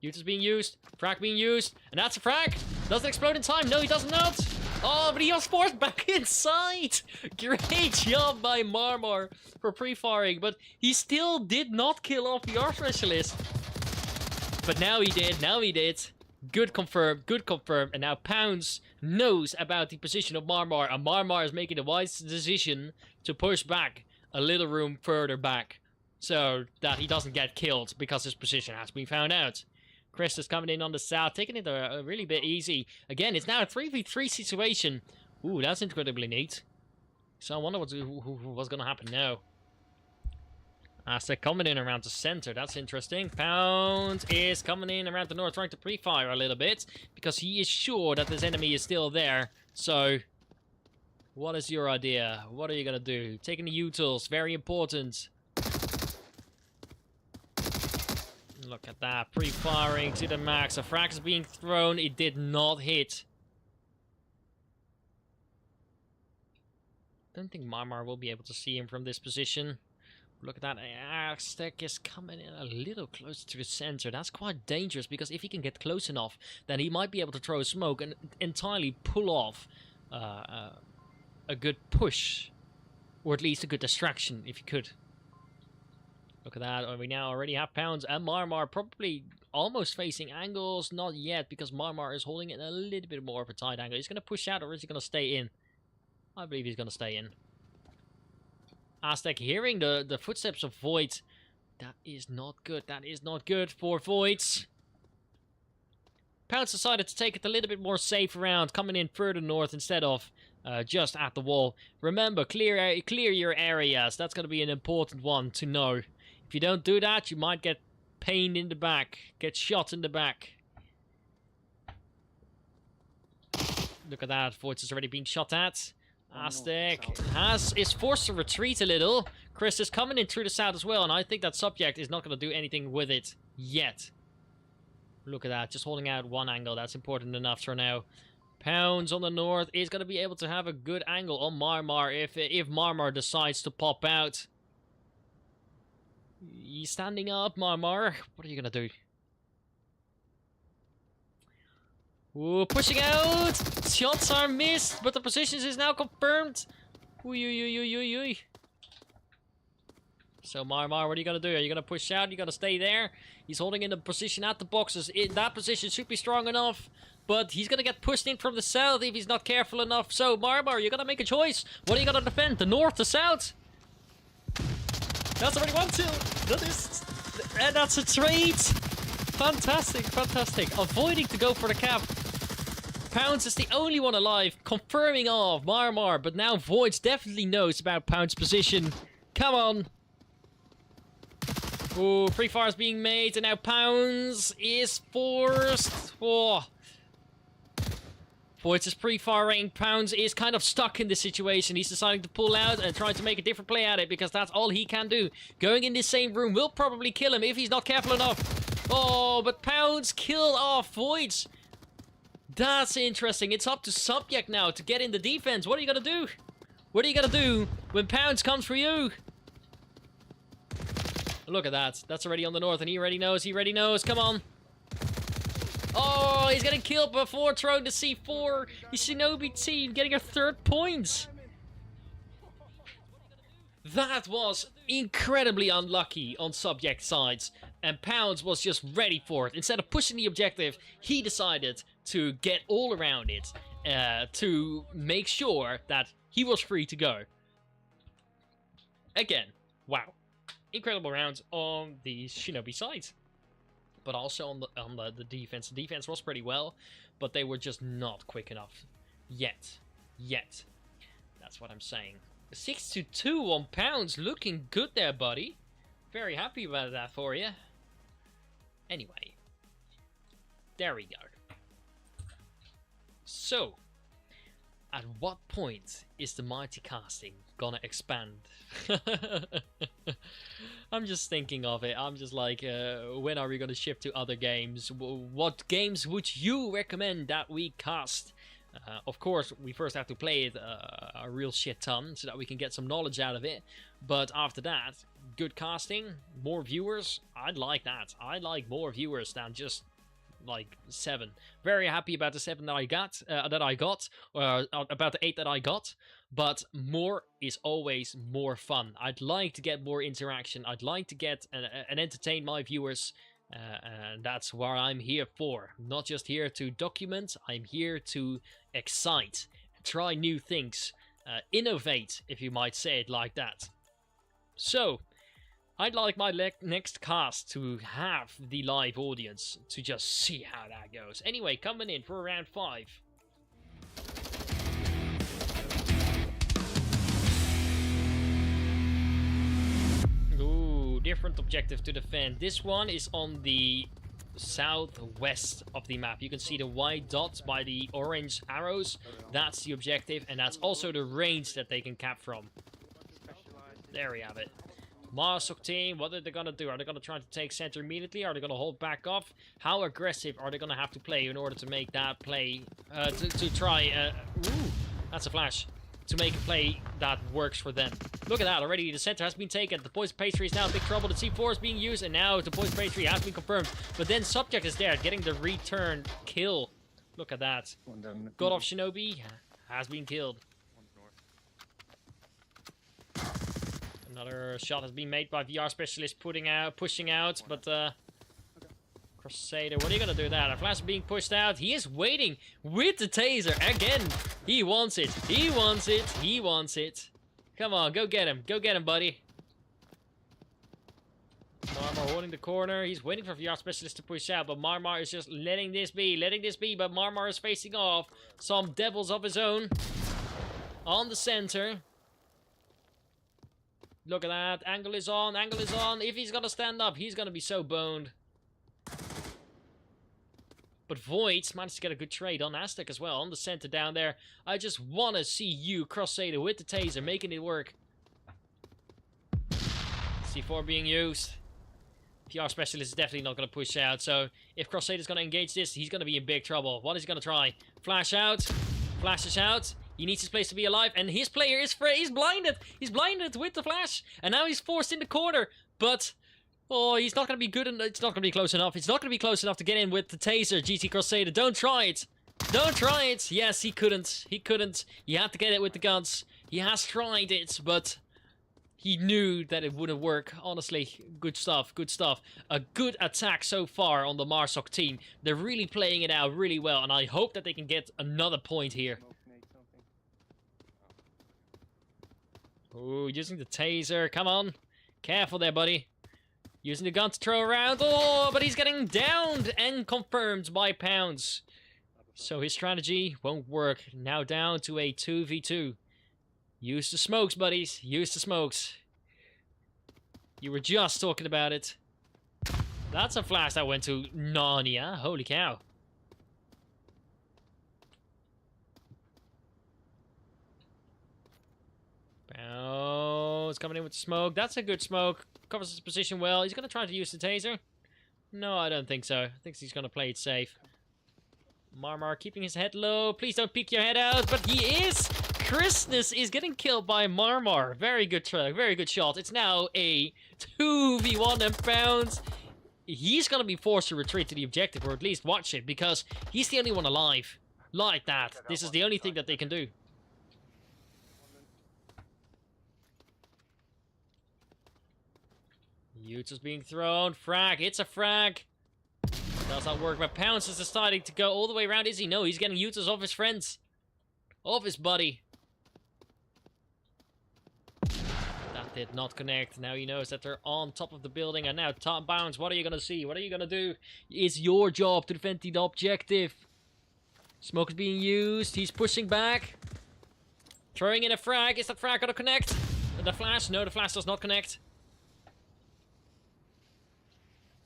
Ute being used. Frag being used. And that's a frag. Does it explode in time? No, he does not. Oh, but he was forced back inside. Great job by Marmar for pre-firing, but he still did not kill off the VR Specialist. But now he did. Now he did. Good confirm. Good confirm. And now Pounds knows about the position of Marmar, and Marmar is making the wise decision to push back a little room further back so that he doesn't get killed because his position has been found out. Chris is coming in on the south, taking it a really bit easy. Again, it's now a 3v3 situation. Ooh, that's incredibly neat. So I wonder what's going to happen now. Aztec coming in around the center. That's interesting. Pound is coming in around the north, trying to pre-fire a little bit because he is sure that this enemy is still there. So, what is your idea? What are you going to do? Taking the utils, very important. Look at that, pre-firing to the max. A frag is being thrown, it did not hit. Don't think Marmar will be able to see him from this position. Look at that, Aztec is coming in a little closer to the center. That's quite dangerous, because if he can get close enough, then he might be able to throw smoke and entirely pull off a good push. Or at least a good distraction, if he could. Look at that, we now already have Pounds and Marmar probably almost facing angles. Not yet, because Marmar is holding it a little bit more of a tight angle. He's going to push out, or is he going to stay in? I believe he's going to stay in. Aztec hearing the footsteps of Void. That is not good. That is not good for Voids. Pounds decided to take it a little bit more safe around, coming in further north instead of just at the wall. Remember, clear your areas. That's going to be an important one to know. If you don't do that, you might get pained in the back. Get shot in the back. Look at that. Voids is already being shot at. Aztec is forced to retreat a little. Chris is coming in through the south as well, and I think that subject is not going to do anything with it yet. Look at that. Just holding out one angle. That's important enough for now. Pounds on the north is going to be able to have a good angle on Marmar if Marmar decides to pop out. He's standing up, Marmar. What are you going to do? Ooh, pushing out! Shots are missed, but the positions is now confirmed. Ooh. So Marmar, what are you going to do? Are you going to push out? You going to stay there? He's holding in the position at the boxes. That position should be strong enough. But he's going to get pushed in from the south if he's not careful enough. So Marmar, you're going to make a choice. What are you going to defend? The north, the south? That's already one kill. That's a trade. Fantastic, fantastic. Avoiding to go for the cap. Pounds is the only one alive, confirming off Marmar, but now Voids definitely knows about Pounds' position. Come on. Ooh, free fire is being made, and now Pounds is forced. Oh. Voids is pre-firing. Pounds is kind of stuck in this situation. He's deciding to pull out and trying to make a different play at it because that's all he can do. Going in this same room will probably kill him if he's not careful enough. Oh, but Pounds killed off Voids. That's interesting. It's up to Subject now to get in the defense. What are you gonna do? What are you gonna do when Pounds comes for you? Look at that. That's already on the north, and he already knows. He already knows. Come on. Oh, he's getting killed before throwing the C4. The Shinobi team getting a 3rd point. That was incredibly unlucky on Subject sides, and Pounds was just ready for it. Instead of pushing the objective, he decided to get all around it to make sure that he was free to go. Again, wow. Incredible rounds on the Shinobi side. But also on the defense. The defense was pretty well, but they were just not quick enough. Yet. That's what I'm saying. 6-2 on Pounds. Looking good there, buddy. Very happy about that for you. Anyway. There we go. So, at what point is the multicasting gonna expand? I'm just thinking of it. I'm just like, when are we gonna shift to other games? What games would you recommend that we cast? Of course, we first have to play it a real shit ton so that we can get some knowledge out of it. But after that, good casting, more viewers. I'd like that. I'd like more viewers than just like 7. Very happy about the 7 that I got, about the 8 that I got. But more is always more fun. I'd like to get more interaction. I'd like to get and entertain my viewers. And that's what I'm here for. Not just here to document. I'm here to excite, try new things, innovate, if you might say it like that. So, I'd like my next cast to have the live audience to just see how that goes. Anyway, coming in for round 5. Ooh, different objective to defend. This one is on the southwest of the map. You can see the white dots by the orange arrows. That's the objective, and that's also the range that they can cap from. There we have it. Marsok team, what are they gonna do? Are they gonna try to take center immediately? Are they gonna hold back off? How aggressive are they gonna have to play in order to make that play? To try. Ooh, that's a flash. To make a play that works for them. Look at that, already the center has been taken. The poison pastry is now in big trouble. The C4 is being used, and now the poison pastry has been confirmed. But then Subject is there, getting the return kill. Look at that. God of Shinobi has been killed. Another shot has been made by VR Specialist, pushing out, but Crusader, what are you gonna do with that? A flash being pushed out. He is waiting with the taser again. He wants it. He wants it. He wants it. Come on, go get him. Go get him, buddy. Marmar holding the corner. He's waiting for VR Specialist to push out, but Marmar is just letting this be, but Marmar is facing off some devils of his own on the center. Look at that. Angle is on. Angle is on. If he's gonna stand up, he's gonna be so boned. But Voids managed to get a good trade on Aztec as well, on the center down there. I just want to see you, Crusader, with the taser, making it work. C4 being used. PR Specialist is definitely not going to push out, so if Crusader is going to engage this, he's going to be in big trouble. What is he going to try? Flash out. Flashes out. He needs his place to be alive, and his player is he's blinded. He's blinded with the flash, and now he's forced in the corner. But oh, he's not going to be good, and it's not going to be close enough. It's not going to be close enough to get in with the taser, GT Crusader. Don't try it. Don't try it. Yes, he couldn't. He couldn't. He had to get it with the guns. He has tried it, but he knew that it wouldn't work. Honestly, good stuff. Good stuff. A good attack so far on the Marsok team. They're really playing it out really well, and I hope that they can get another point here. Oh, using the taser. Come on. Careful there, buddy. Using the gun to throw around. Oh, but he's getting downed and confirmed by Pounds. So his strategy won't work. Now down to a 2v2. Use the smokes, buddies. Use the smokes. You were just talking about it. That's a flash that went to Narnia. Holy cow. Bounce coming in with the smoke. That's a good smoke. Covers his position well. He's going to try to use the taser. No, I don't think so. I think he's going to play it safe. Marmar keeping his head low. Please don't peek your head out. But he is. Christmas is getting killed by Marmar. Very good try. Very good shot. It's now a 2v1 and Pounds. He's going to be forced to retreat to the objective, or at least watch it, because he's the only one alive. Like that. This is the only thing that they can do. Utes is being thrown. Frag. It's a frag. Does not work, but Pounds is deciding to go all the way around. Is he? No, he's getting Utes off his friends. Off his buddy. That did not connect. Now he knows that they're on top of the building. And now Tom Bounds, what are you going to see? What are you going to do? It's your job to defend the objective. Smoke is being used. He's pushing back. Throwing in a frag. Is that frag going to connect? The flash? No, the flash does not connect.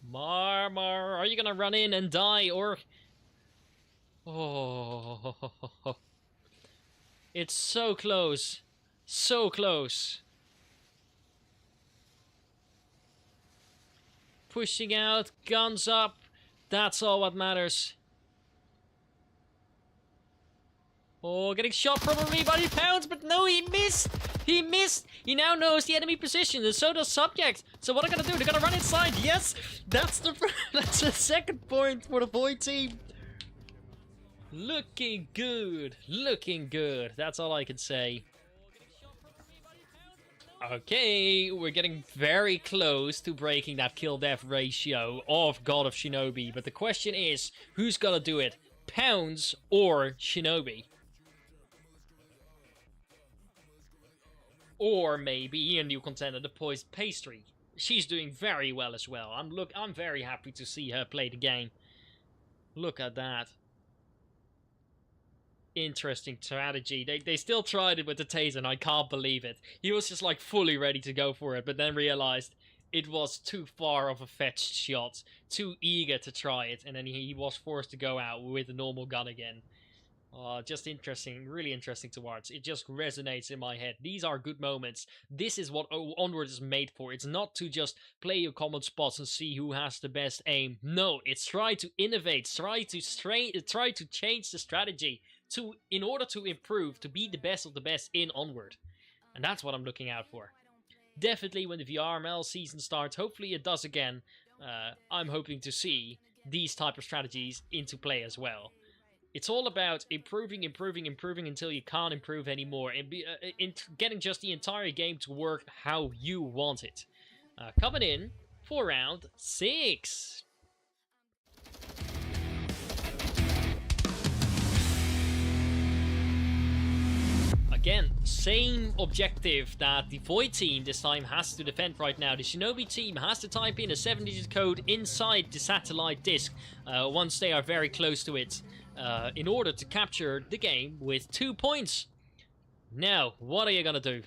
Marmar, are you gonna run in and die, or... Oh... It's so close. So close. Pushing out, guns up. That's all what matters. Oh, getting shot probably by Pounds, but no, he missed! He missed! He now knows the enemy position, and so does Subject. So what are they gonna do? They're gonna run inside. Yes! That's the that's the second point for the Void team. Looking good. Looking good. That's all I can say. Okay, we're getting very close to breaking that kill-death ratio of God of Shinobi. But the question is, who's gonna do it? Pounds or Shinobi? Or maybe a new contender, the Poised Pastry. She's doing very well as well. I'm very happy to see her play the game. Look at that. Interesting strategy. They still tried it with the taser, and I can't believe it. He was just like fully ready to go for it, but then realized it was too far of a fetched shot. Too eager to try it, and then he was forced to go out with a normal gun again. Just interesting, really interesting to watch. It just resonates in my head. These are good moments. This is what Onward is made for. It's not to just play your common spots and see who has the best aim. No, it's try to innovate, try to change the strategy in order to improve, to be the best of the best in Onward. And that's what I'm looking out for. Definitely when the VRML season starts, hopefully it does again, I'm hoping to see these type of strategies into play as well. It's all about improving until you can't improve anymore, and getting just the entire game to work how you want it. Coming in for round 6. Again, same objective that the Void team this time has to defend right now. The Shinobi team has to type in a 7-digit code inside the satellite disk once they are very close to it. In order to capture the game with 2 points. Now, what are you gonna do?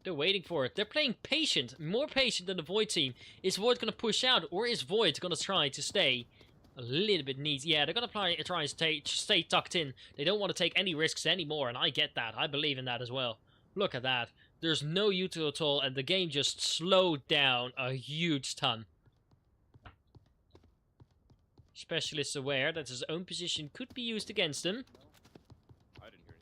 They're waiting for it. They're playing patient, more patient than the Void team. Is Void gonna push out, or is Void gonna try to stay a little bit neat? Yeah, they're gonna try and stay tucked in. They don't want to take any risks anymore, and I get that. I believe in that as well. Look at that. There's no util at all, and the game just slowed down a huge ton. Specialist aware that his own position could be used against him. I didn't hear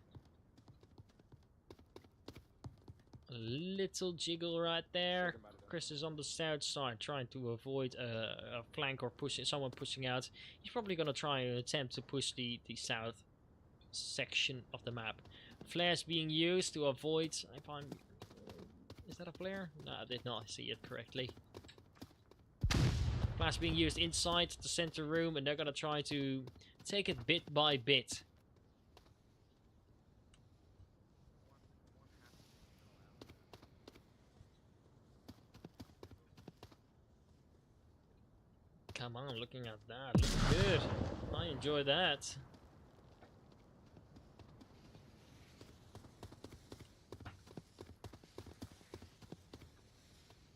anything. A little jiggle right there. Chris is on the south side trying to avoid a flank or someone pushing out. He's probably going to try and attempt to push the south section of the map. Flares being used to avoid... Is that a flare? No, I did not see it correctly. Flash being used inside the center room, and they're gonna try to take it bit by bit. Come on, looking at that. Looks good. I enjoy that.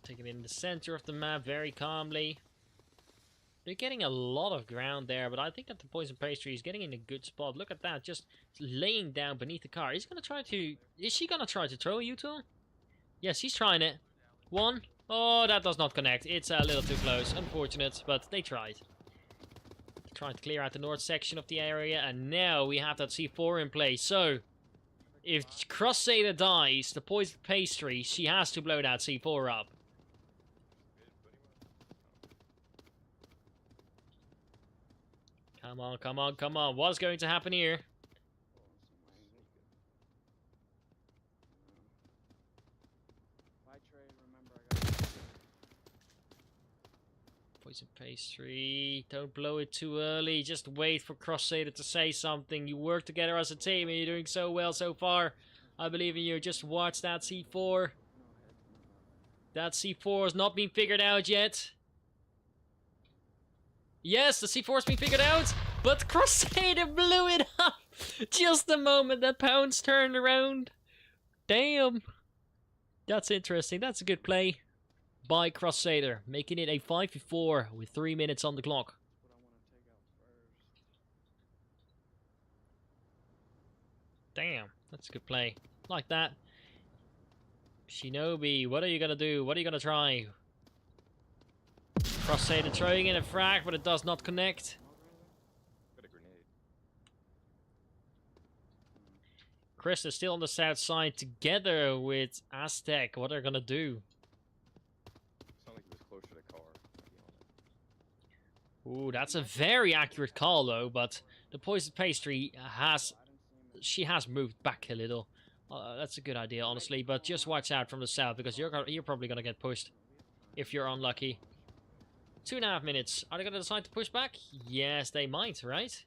Taking it in the center of the map very calmly. They're getting a lot of ground there, but I think that the poison pastry is getting in a good spot. Look at that, just laying down beneath the car. Is she gonna try to throw you two? Yes, he's trying it. One. Oh, that does not connect. It's a little too close. Unfortunate, but they tried. Trying to clear out the north section of the area, and now we have that C4 in place. So, if Crusader dies, the poison pastry, she has to blow that C4 up. Come on, come on, come on. What's going to happen here? Bye, Trey. Remember, I got Poison pastry. Don't blow it too early. Just wait for Crusader to say something. You work together as a team and you're doing so well so far. I believe in you. Just watch that C4. That C4 has not been figured out yet. Yes, the C4 has been figured out, but Crusader blew it up just the moment that Pounds turned around. Damn. That's interesting. That's a good play by Crusader, making it a 5v4 with 3 minutes on the clock. what I want to take out first. Damn, that's a good play. Like that. Shinobi, what are you gonna do? What are you gonna try? Crusader throwing in a frag, but it does not connect. Got a grenade. Chris is still on the south side together with Aztec. What are they gonna do? Sounded like he was closer to the car. Might be on it. Ooh, that's a very accurate call though, but the poison pastry has... She has moved back a little. That's a good idea, honestly, but just watch out from the south, because you're probably gonna get pushed if you're unlucky. 2.5 minutes. Are they gonna decide to push back? Yes, they might, right?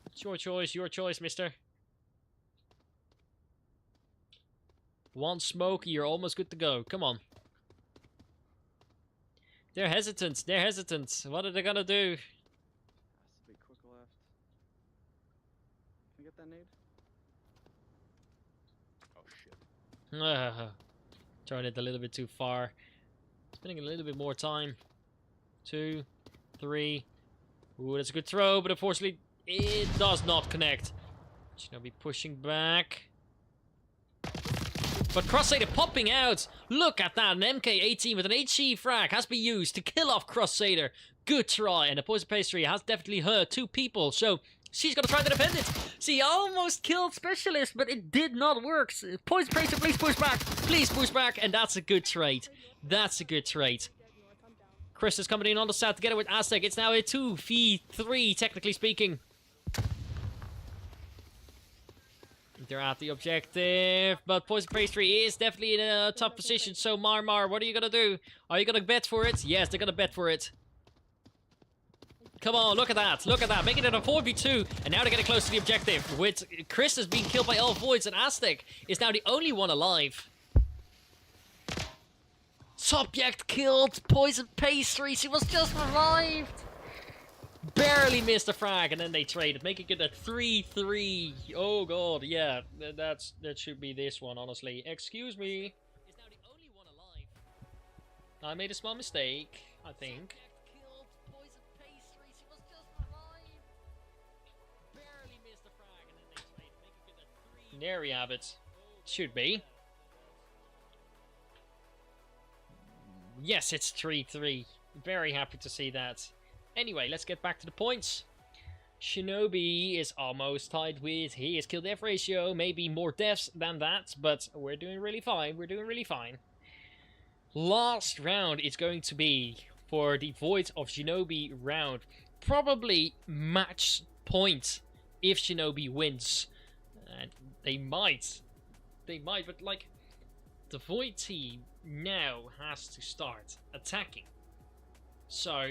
It's your choice, mister. One smoke, you're almost good to go. Come on. They're hesitant. They're hesitant. What are they gonna do? Has to be quick left. Can you get that nade? Oh shit. Throwing it a little bit too far. Spending a little bit more time. 2, 3. Ooh, that's a good throw, but unfortunately it does not connect. Shinobi pushing back. But Crusader popping out. Look at that. An MK18 with an HE frag has been used to kill off Crusader. Good try. And the poison pastry has definitely hurt 2 people. So she's gonna try to defend it. She almost killed Specialist, but it did not work. Poison pastry, please push back. Please push back. And that's a good trade. That's a good trade. Chris is coming in on the south together with Aztec. It's now a 2v3, technically speaking. They're at the objective, but Poison Pastry is definitely in a tough position. So Marmar, what are you gonna do? Are you gonna bet for it? Yes, they're gonna bet for it. Come on, look at that, look at that. Making it a 4v2, and now they're getting close to the objective. With Chris has been killed by all voids, and Aztec is now the only one alive. Subject killed, Poison Pastry, she was just revived. Barely missed a frag, and then they traded, making it a 3-3. Oh god, yeah, that should be this one, honestly. Excuse me. Is now the only one alive. I made a small mistake, I think. There we have it. Should be. Yes, it's 3-3. Very happy to see that. Anyway, let's get back to the points. Shinobi is almost tied with his kill death ratio. Maybe more deaths than that, but we're doing really fine. We're doing really fine. Last round is going to be for the Void of Shinobi round. Probably match point if Shinobi wins. And they might, but like, the Void team now has to start attacking. So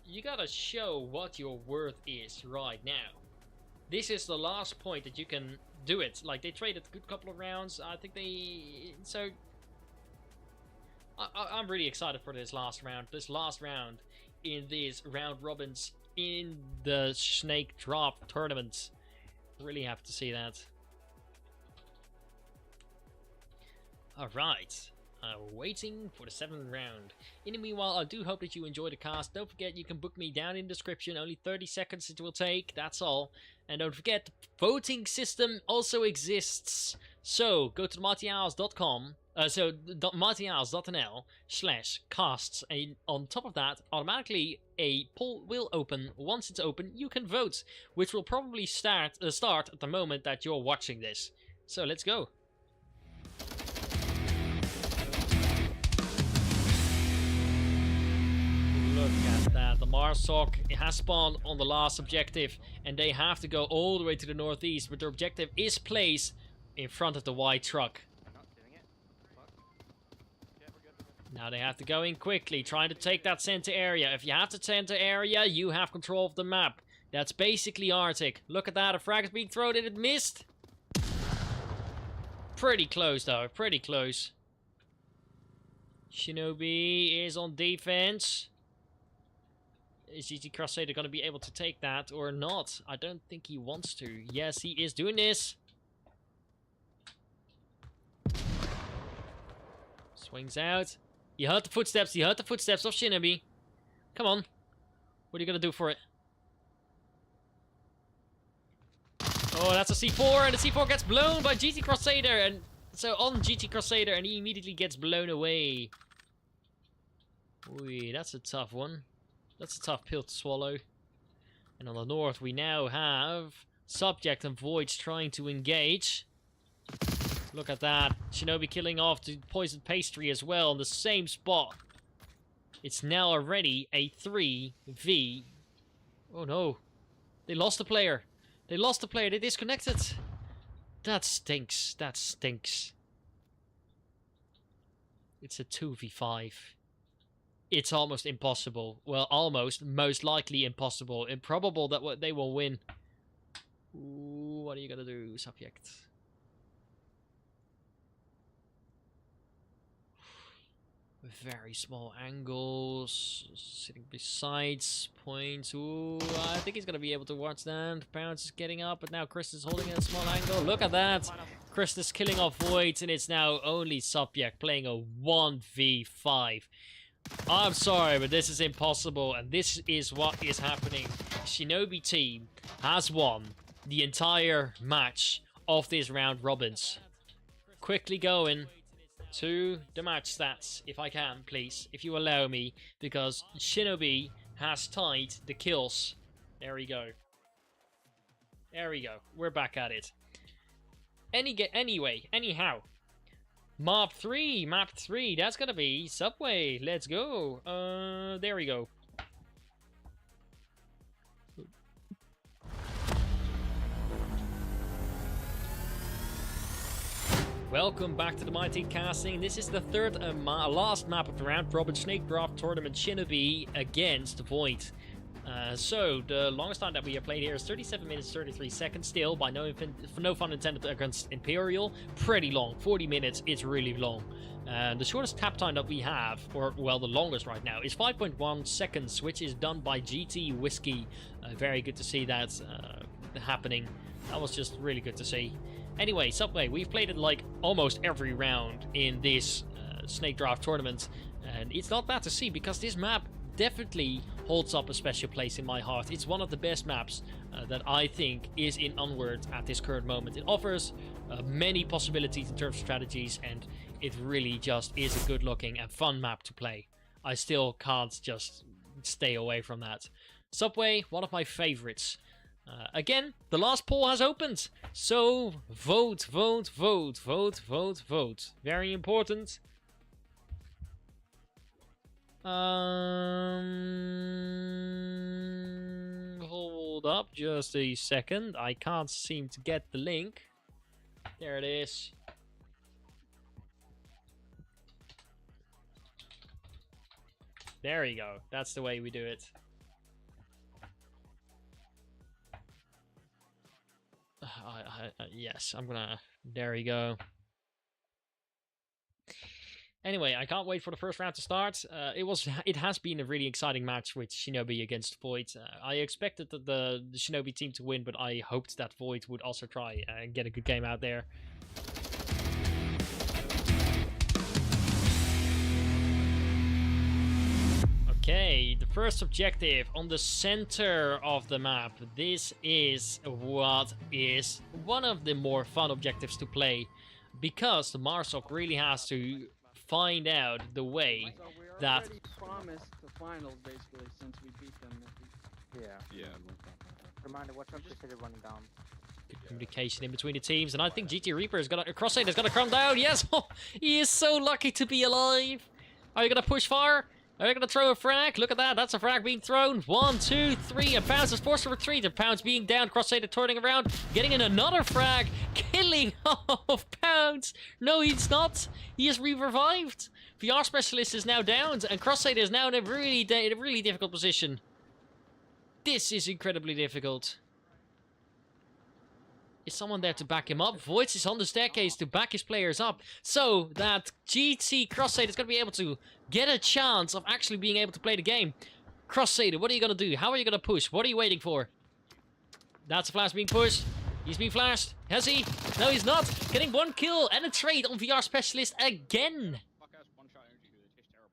you gotta show what your worth is right now. This is the last point that you can do it. Like, they traded a good couple of rounds. I think they... So I'm really excited for this last round. This last round in these round robins in the Snakedraft Tournament. Really have to see that. Alright. We're waiting for the 7th round. In the meanwhile, I do hope that you enjoy the cast. Don't forget, you can book me down in the description. Only 30 seconds it will take. That's all. And don't forget, the voting system also exists. So, go to martials.com. So, martials.nl/casts. And on top of that, automatically a poll will open. Once it's open, you can vote. Which will probably start at the moment that you're watching this. So, let's go. Look at that. The Marsok has spawned on the last objective, and they have to go all the way to the northeast, but their objective is placed in front of the white truck. Not doing it. Fuck. Yeah, we're good. Now they have to go in quickly, trying to take that center area. If you have the center area, you have control of the map. That's basically Arctic. Look at that, a frag is being thrown and it missed. Pretty close though, pretty close. Shinobi is on defense. Is GT Crusader going to be able to take that or not? I don't think he wants to. Yes, he is doing this. Swings out. You heard the footsteps. You heard the footsteps of Shinobi. Come on. What are you going to do for it? Oh, that's a C4. And the C4 gets blown by GT Crusader. And so on GT Crusader. And he immediately gets blown away. Ooh, that's a tough one. That's a tough pill to swallow. And on the north, we now have Subject and Voids trying to engage. Look at that. Shinobi killing off the Poisoned Pastry as well in the same spot. It's now already a 3v. Oh no. They lost the player. They lost the player. They disconnected. That stinks. That stinks. It's a 2v5. It's almost impossible. Well, almost. Most likely impossible. Improbable that they will win. Ooh, what are you gonna do, Subject? Very small angles. Sitting besides points. Ooh, I think he's gonna be able to watch that. Pounce is getting up, but now Chris is holding a small angle. Look at that. Chris is killing off Voids, and it's now only Subject playing a 1v5. I'm sorry, but this is impossible, and this is what is happening. Shinobi team has won the entire match of this round robins. Quickly going to the match stats, if I can, please, if you allow me, because Shinobi has tied the kills. There we go. There we go. We're back at it. Anyhow. Map 3, that's gonna be Subway. Let's go. There we go. Welcome back to the My Team Casting. This is the third last map of the round robin Snakedraft Tournament Shinobi against Void. So, the longest time that we have played here is 37 minutes 33 seconds still, by no fun intended against Imperial. Pretty long, 40 minutes, it's really long. The shortest tap time that we have, or well, the longest right now, is 5.1 seconds, which is done by GT Whiskey. Very good to see that happening. That was just really good to see. Anyway, Subway, we've played it like almost every round in this Snakedraft Tournament, and it's not bad to see, because this map definitely holds up a special place in my heart. It's one of the best maps that I think is in Onward at this current moment. It offers many possibilities in terms of strategies, and it really just is a good looking and fun map to play. I still can't just stay away from that. Subway, one of my favorites. Again, the last poll has opened, so vote, vote, vote, vote, vote, vote. Very important. Hold up just a second. I can't seem to get the link. There it is. There you go. That's the way we do it. Yes, I'm gonna... There you go. Anyway, I can't wait for the first round to start. It has been a really exciting match with Shinobi against Void. I expected the Shinobi team to win, but I hoped that Void would also try and get a good game out there. Okay, the first objective on the center of the map. This is what is one of the more fun objectives to play, because the Marsok really has to find out the way So we that... already promised the finals, basically, since we beat them. Yeah. Yeah. Reminder, watch out for City running down. Good communication in between the teams, and I think GT Reaper is gonna... Crosshair is gonna come down, yes! He is so lucky to be alive! Are you gonna push far? Are you gonna throw a frag? Look at that, that's a frag being thrown. 1, 2, 3, and Pounds is forced to retreat, and Pounds being down, Crosshair turning around, getting in another frag, killing off Pounds! No, he's not! He is re-revived! VR Specialist is now downed, and Crosshair is now in a really difficult position. This is incredibly difficult. Is someone there to back him up? Voids is on the staircase to back his players up, so that GT Crosshair is going to be able to get a chance of actually being able to play the game. Crosshair, what are you going to do? How are you going to push? What are you waiting for? That's a flash being pushed. He's being flashed. Has he? No, he's not. Getting one kill and a trade on VR Specialist again. Fuck ass one-shot energy, dude. It tastes terrible.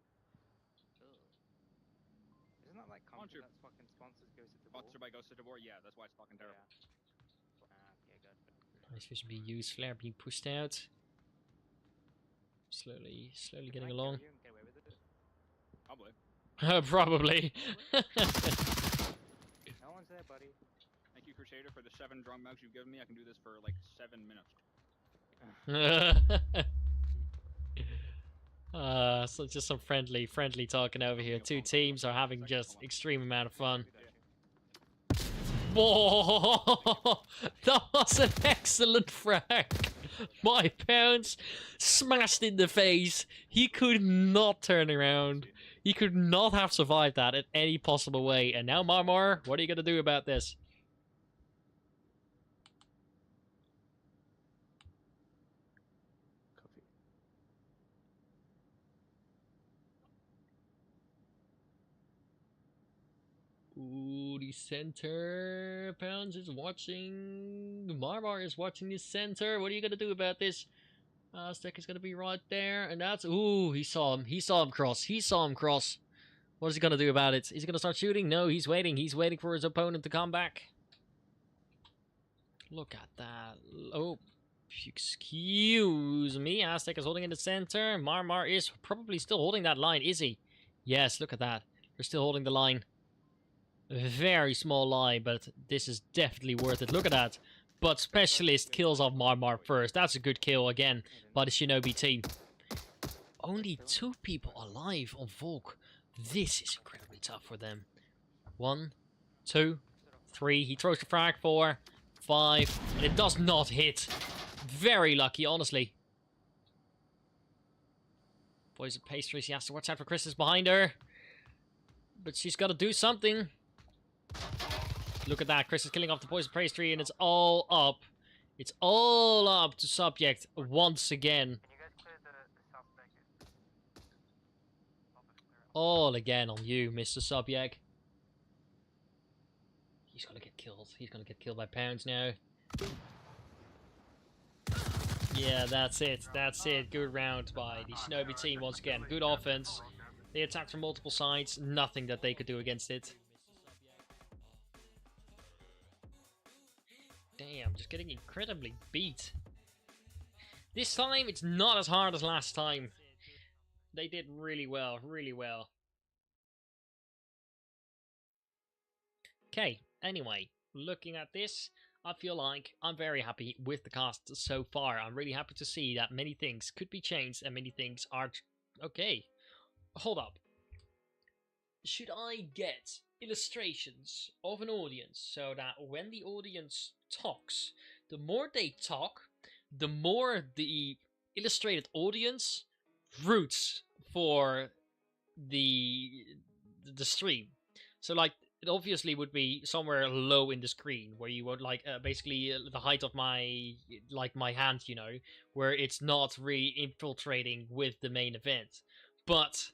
Isn't that like content that's fucking sponsors goes to the wall? Sponsored by Ghost of the War? Yeah, that's why it's fucking terrible. Okay, good. Nice vision being used. Flare being pushed out. Slowly getting along. Get away with it. Probably. Probably. No one's there, buddy. Thank you, Crusader, for the 7 drum mounts you've given me. I can do this for like 7 minutes. So just some friendly talking over here. Two teams are having just extreme amount of fun. Whoa! That was an excellent frag. My Pounds smashed in the face. He could not turn around. He could not have survived that in any possible way. And now Marmar, what are you gonna do about this? Ooh, the center. Pounds is watching. Marmar is watching the center. What are you gonna do about this? Stick is gonna be right there, and that's... Ooh, he saw him. He saw him cross. He saw him cross. What is he gonna do about it? Is he gonna start shooting? No, he's waiting. He's waiting for his opponent to come back. Look at that. Oh, excuse me. Aztec is holding in the center. Marmar is probably still holding that line, is he? Yes, look at that. They're still holding the line. A very small line, but this is definitely worth it. Look at that. But Specialist kills off Marmar first. That's a good kill again by the Shinobi team. Only 2 people alive on Volk. This is incredibly tough for them. 1, 2, 3. He throws the frag. 4, 5. And it does not hit. Very lucky, honestly. Poison Pastry. She has to watch out for Chris behind her. But she's got to do something. Look at that. Chris is killing off the Poison Pastry, and it's all up. It's all up to Subject once again. Can you guys clear the south back? All again on you, Mr. Subject. He's gonna get killed. He's gonna get killed by Pounds now. Yeah, that's it. That's it. Good round by the Shinobi team once again. Good offense. They attacked from multiple sides. Nothing that they could do against it. Damn, just getting incredibly beat. This time, it's not as hard as last time. They did really well, really well. Okay, anyway, looking at this, I feel like I'm very happy with the cast so far. I'm really happy to see that many things could be changed and many things are... Okay, hold up. Should I get illustrations of an audience so that when the audience talks, the more they talk, the more the illustrated audience roots for the stream? So like, it obviously would be somewhere low in the screen where you would like basically the height of my hand, you know, where it's not really infiltrating with the main event. But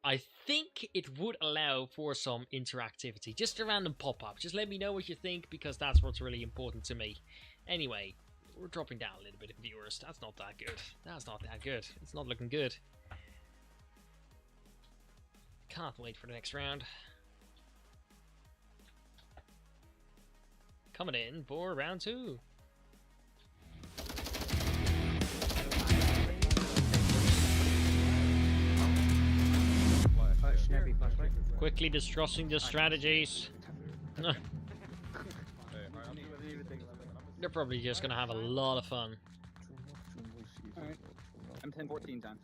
I think it would allow for some interactivity, just a random pop-up. Just let me know what you think, because that's what's really important to me. Anyway, we're dropping down a little bit in viewers. That's not that good. That's not that good. It's not looking good. Can't wait for the next round. Coming in for round 2. Shinobi flashlight. Quickly distrusting the strategies. They're probably just gonna have a lot of fun. Alright. I'm 10-14 down.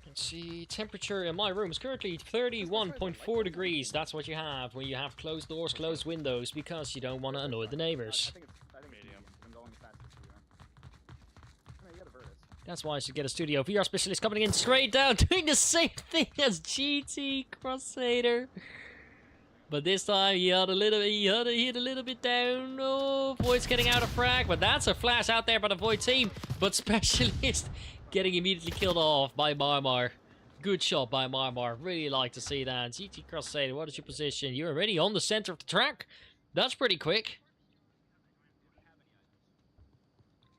Let's see, temperature in my room is currently 31.4 degrees. That's what you have when you have closed doors, closed windows, because you don't want to annoy the neighbors. I think medium. I'm going faster for you. You gotta Virtus. That's why I should get a studio VR specialist coming in straight down, doing the same thing as GT Crusader. But this time he had a little bit down. Oh, Void's getting out of frag, but that's a flash out there by the Void team. But Specialist getting immediately killed off by Marmar. Good shot by Marmar. Really like to see that. GT Crusader, what is your position? You're already on the center of the track. That's pretty quick.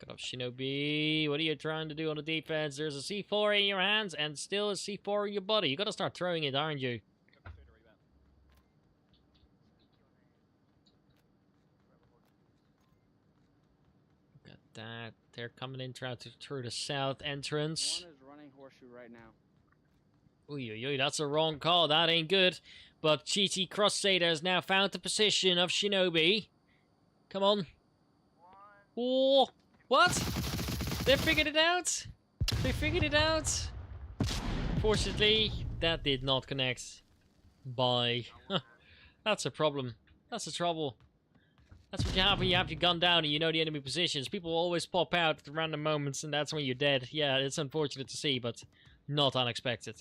Got up Shinobi. What are you trying to do on the defense? There's a C4 in your hands and still a C4 in your body. You gotta start throwing it, aren't you? Got that. They're coming in through the south entrance. One is running horseshoe right now. Ooh, that's a wrong call. That ain't good. But GT Crusader has now found the position of Shinobi. Come on. Oh, what? They figured it out? They figured it out? Fortunately, that did not connect. Bye. That's a problem. That's a trouble. That's what you have when you have your gun down and you know the enemy positions. People always pop out at random moments and that's when you're dead. Yeah, it's unfortunate to see, but not unexpected.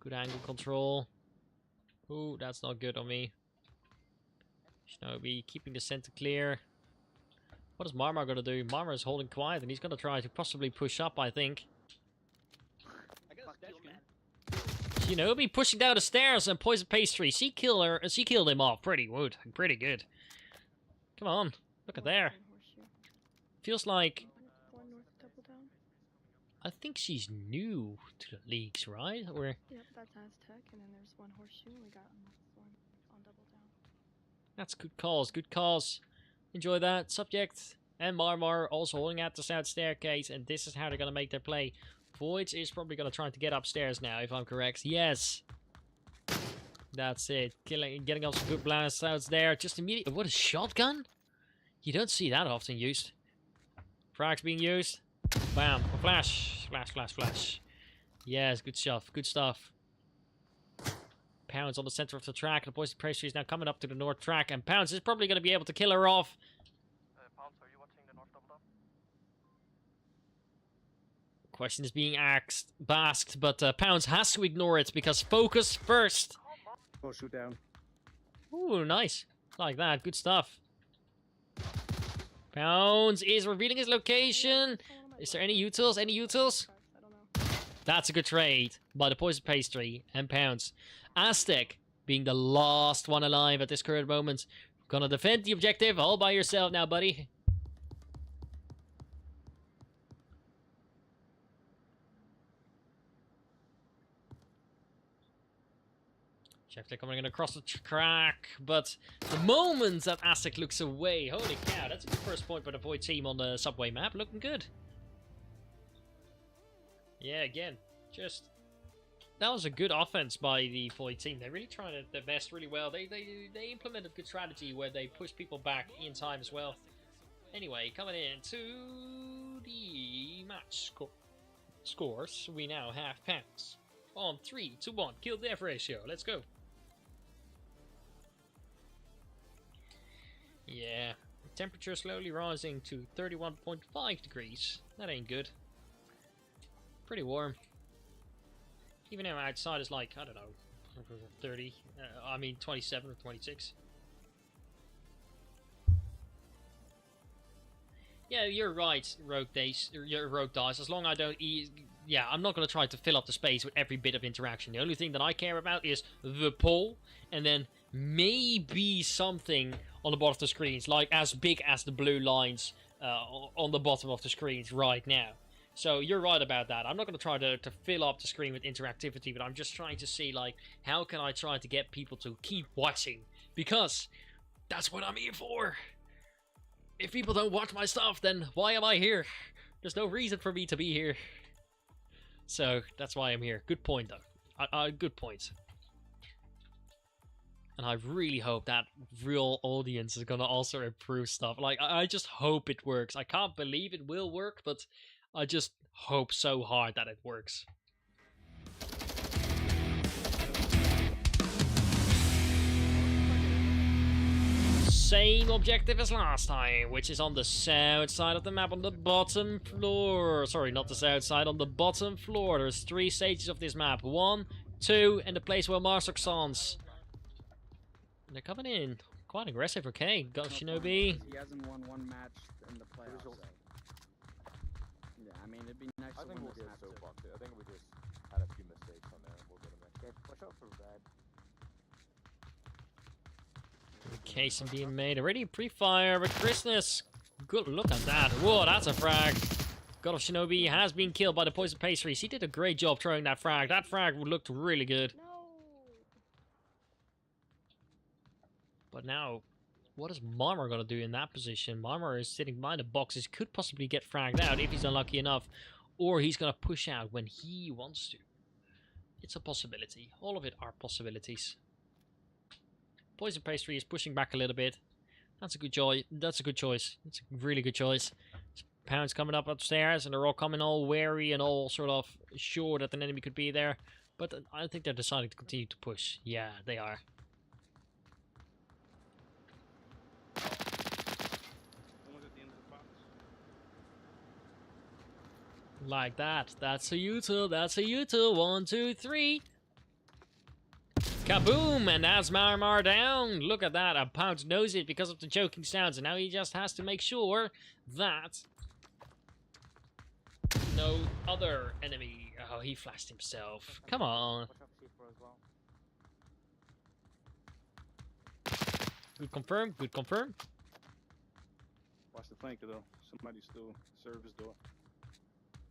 Good angle control. Ooh, that's not good on me. Shinobi keeping the center clear. What is Marmar going to do? Marmar is holding quiet and he's going to try to possibly push up, I think. Shinobi pushing down the stairs and Poison Pastry. She killed him off pretty good. Come on, look at there. Feels like One north double down. I think she's new to the leagues, right? Or Yep, that's Aztec, and then there's one horseshoe. We got one on double down. that's good calls, good calls. Enjoy that. Subject and Marmar also holding out the south staircase, and this is how they're gonna make their play. Voids is probably gonna try to get upstairs now, if I'm correct. Yes. That's it. Getting off some good blasts out there. Just immediately. What a shotgun? You don't see that often used. Frags being used. Bam. Flash. Flash, flash, flash. Yes, good stuff. Good stuff. Pounds on the center of the track. The Poison Pastry is now coming up to the north track, and Pounds is probably going to be able to kill her off. Pounds, are you watching the North Double Up? Question is being basked, but Pounds has to ignore it because focus first. Horseshoe down. Ooh, nice. Like that. Good stuff. Pounds is revealing his location. Is there any utils? Any utils? I don't know. That's a good trade by the Poison Pastry and Pounds. Aztec being the last one alive at this current moment. Gonna defend the objective all by yourself now, buddy. Schefter coming in across the track, but the moment that Aztec looks away, holy cow, that's a good first point by the Void team on the subway map, looking good. Yeah, again, just that was a good offense by the Void team. They really tried their best really well. They implemented good strategy where they pushed people back in time as well. Anyway, coming into the match scores, we now have Pounds on 3-1 kill death ratio. Let's go. Yeah, temperature slowly rising to 31.5 degrees. That ain't good. Pretty warm. Even though outside is like, I don't know, 30. I mean 27 or 26. Yeah, you're right, Rogue Dice. As long as I don't yeah, I'm not going to try to fill up the space with every bit of interaction. The only thing that I care about is the poll, and then maybe something on the bottom of the screens, like as big as the blue lines on the bottom of the screens right now. So you're right about that. I'm not going to try to fill up the screen with interactivity, but I'm just trying to see, like, how can I try to get people to keep watching? Because that's what I'm here for. If people don't watch my stuff, then why am I here? There's no reason for me to be here. So, that's why I'm here. Good point, though. Good point. And I really hope that real audience is gonna also improve stuff. Like, I just hope it works. I can't believe it will work, but I just hope so hard that it works. Same objective as last time, which is on the south side of the map on the bottom floor. Sorry, not the south side, on the bottom floor. There's 3 stages of this map. 1, 2, and the place where Master Sans. They're coming in. Quite aggressive, okay. Got Shinobi. He hasn't won one match in the playoffs. So. Yeah, I mean, it'd be nice I to think win we'll this get match so too. fucked. I think we just had a few mistakes on there. We'll get him in. Okay, push out for red. Case being made already. Pre-fire, but Christmas. Good look at that. Whoa, that's a frag. God of Shinobi has been killed by the poison pastries. He did a great job throwing that frag. That frag looked really good. No. But now, what is Marmor going to do in that position? Marmor is sitting behind the boxes. Could possibly get fragged out if he's unlucky enough. Or he's going to push out when he wants to. It's a possibility. All of it are possibilities. Poison Pastry is pushing back a little bit. That's a good choice. That's a good choice. It's a really good choice. Pounds coming up upstairs, and they're all coming all wary and all sort of sure that an enemy could be there. But I think they're deciding to continue to push. Yeah, they are. Someone's at the end of the box. Like that. That's a U-turn. That's a U-turn. 1, 2, 3. Kaboom! And that's Marmar down. Look at that. And Pounds knows it because of the choking sounds. And now he just has to make sure that no other enemy... Oh, he flashed himself. Come on. Good confirm. Good confirm. Watch the flanker though. Somebody still service door.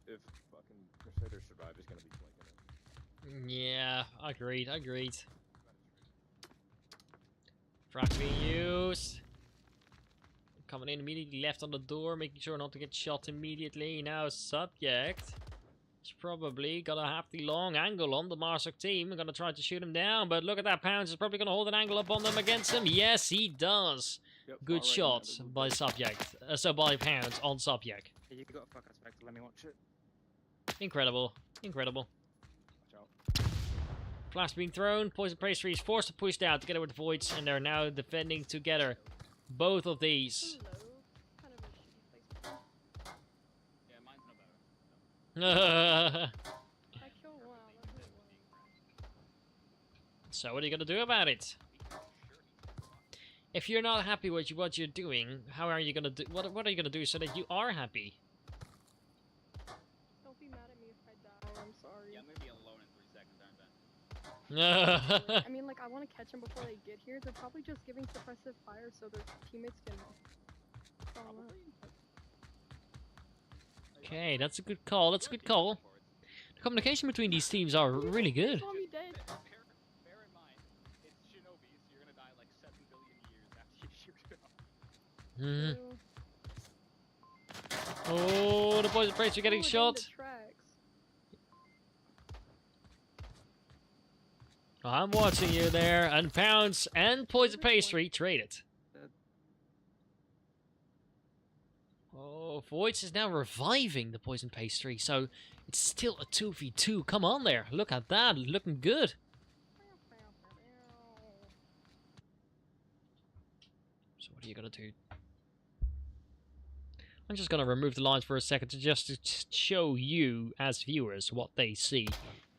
If fucking Crusader survive, he's gonna be flanking it. Yeah, agreed. Agreed. Frag being used. Coming in immediately left on the door, making sure not to get shot immediately. Now subject is probably gonna have the long angle on the Marsuk team. I'm gonna try to shoot him down, but look at that. Pounds is probably gonna hold an angle up on them against him. Yes, he does. Yep, Good far right shot now, by subject. So by Pounds on subject. Hey, you got a fuck aspect, let me watch it. Incredible. Incredible. Watch out. Flash being thrown. Poison Pastry is forced to push down together with the Voids, and they're now defending together. Both of these. Hello. Kind of a shitty place. Yeah, mine's no better. I killed one. That's what it was. So what are you gonna do about it? If you're not happy with what you're doing, how are you gonna do? What are you gonna do so that you are happy? Don't be mad at me if I die. I'm sorry. Yeah, I'm gonna be alone in 3 seconds, aren't I? I mean, like, I want to catch them before they get here. They're probably just giving suppressive fire so their teammates can fall out. Okay, that's a good call. That's a good call. The communication between these teams are really good. Saw me dead. Bear in mind, it's Shinobi, so you're gonna die like 7 billion years after you shoot it off. Oh, the Poison Pastry getting Oh, down shot. the tracks. I'm watching you there. And Pounds and Poison Pastry traded. Oh, Voids is now reviving the Poison Pastry, so it's still a 2v2. Come on there. Look at that. Looking good. So what are you going to do? I'm just going to remove the lines for a second to just to show you, as viewers, what they see.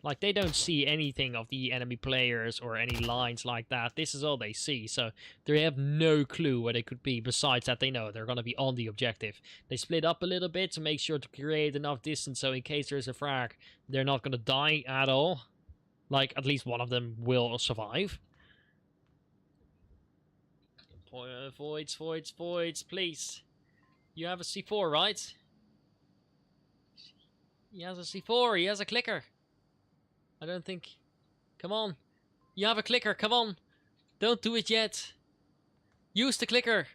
Like, they don't see anything of the enemy players or any lines like that. This is all they see, so they have no clue where they could be, besides that they know they're going to be on the objective. They split up a little bit to make sure to create enough distance, so in case there's a frag, they're not going to die at all. Like, at least one of them will survive. Voids, please. You have a C4, right? He has a C4, he has a clicker. I don't think... Come on. You have a clicker, come on. Don't do it yet. Use the clicker.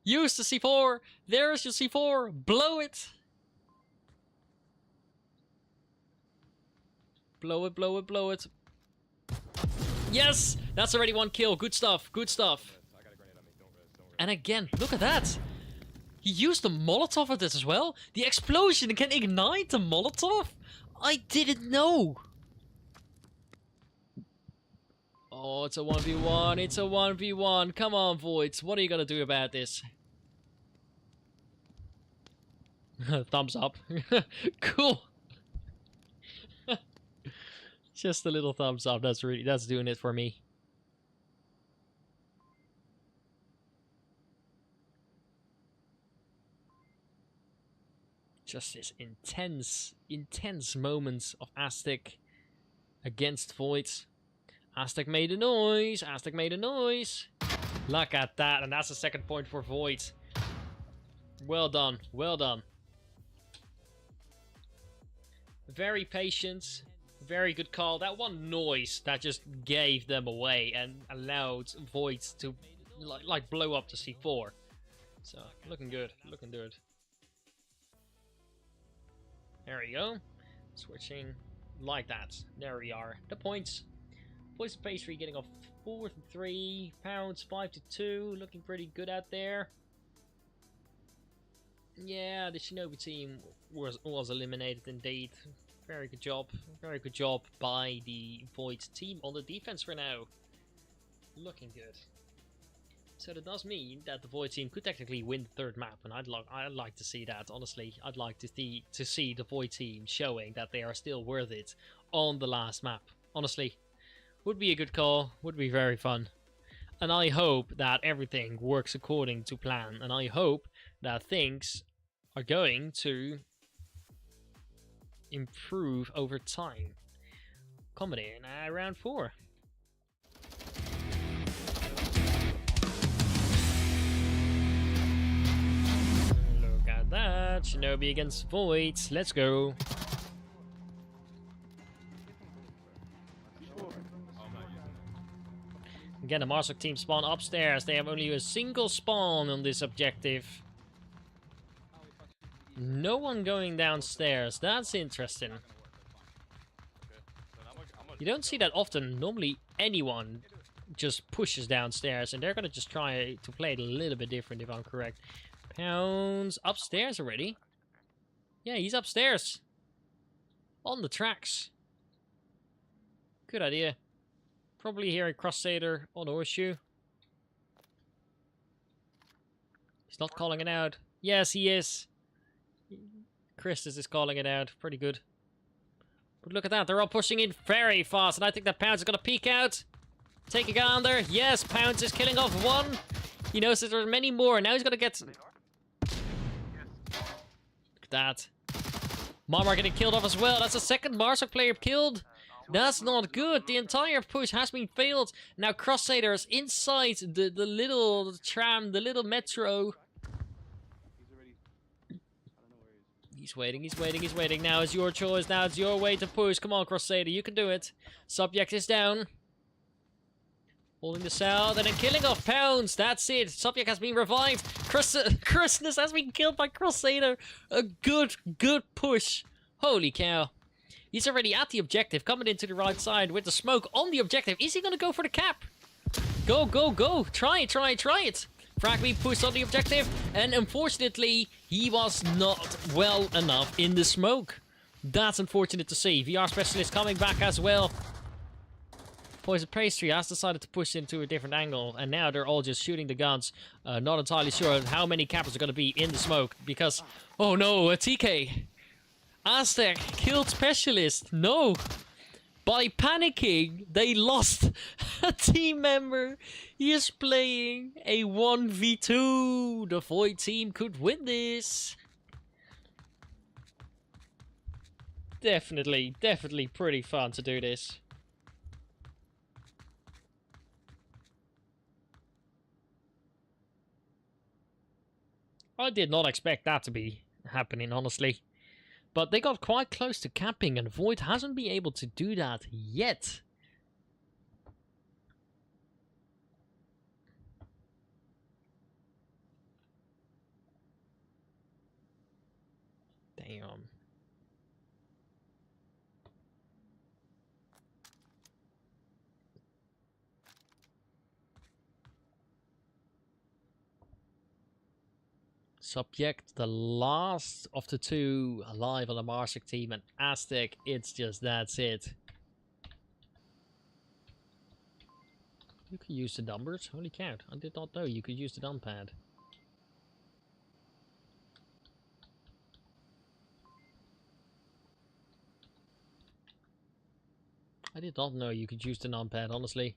Use the C4. There's your C4. Blow it. Blow it, blow it, blow it. Yes! That's already one kill. Good stuff, good stuff. I got a grenade on me. Don't risk. And again, look at that. He used the Molotov with this as well. The explosion can ignite the Molotov? I didn't know. Oh, it's a 1v1. It's a 1v1. Come on, Voids. What are you going to do about this? Thumbs up. Cool. Just a little thumbs up. That's doing it for me. Just this intense moments of Aztec against Voids. Aztec made a noise. Aztec made a noise. Look at that. And that's the second point for Void. Well done. Well done. Very patient. Very good call. That one noise that just gave them away and allowed Void to like blow up the C4. So, looking good. Looking good. There we go. Switching like that. There we are. The points. Points of pastry getting off 4-3, pounds 5-2. Looking pretty good out there. Yeah, the Shinobi team was eliminated indeed. Very good job. Very good job by the Void team on the defense for now. Looking good. So that does mean that the Void team could technically win the third map, and I'd like to see that. Honestly, I'd like to see the Void team showing that they are still worth it on the last map. Honestly, would be a good call. Would be very fun, and I hope that everything works according to plan. And I hope that things are going to improve over time. Coming in round 4. Look at that. Shinobi against Void. Let's go. Again, the Marsok team spawn upstairs. They have only a single spawn on this objective. No one going downstairs. That's interesting. You don't see that often. Normally, anyone just pushes downstairs, and they're gonna just try to play it a little bit different, if I'm correct. Pounds upstairs already. Yeah, he's upstairs. On the tracks. Good idea. Probably hearing Crusader on Horseshoe. He's not calling it out. Yes, he is. Christus is calling it out. Pretty good. But look at that. They're all pushing in very fast. And I think that Pounds is going to peek out. Take a gander. Yes, Pounds is killing off one. He knows that there are many more. Now he's going to get... Look at that. Marmar getting killed off as well. That's the second Marsok player killed. That's not good. The entire push has been failed. Now Crusader is inside the little tram, the little metro. He's waiting, he's waiting, he's waiting. Now it's your choice. Now it's your way to push. Come on, Crusader. You can do it. Subject is down. Holding the south and then killing off Pounds. That's it. Subject has been revived. Christmas has been killed by Crusader. A good push. Holy cow. He's already at the objective, coming into the right side with the smoke on the objective. Is he going to go for the cap? Go, go, go. Try it, try it, try it. Fragby pushed on the objective, and unfortunately, he was not well enough in the smoke. That's unfortunate to see. VR Specialist coming back as well. Poison Pastry has decided to push into a different angle, and now they're all just shooting the guns. Not entirely sure how many cappers are going to be in the smoke, because... Oh no, a TK! Aztec killed Specialist. No! By panicking, they lost a team member. He is playing a 1v2. The Void team could win this. Definitely pretty fun to do this. I did not expect that to be happening, honestly. But they got quite close to capping, and Void hasn't been able to do that yet. Damn. Subject, the last of the two alive on the Marsik team, and Aztec, it's just that's it. You can use the numbers? Holy cow, I did not know you could use the numpad. I did not know you could use the numpad, honestly.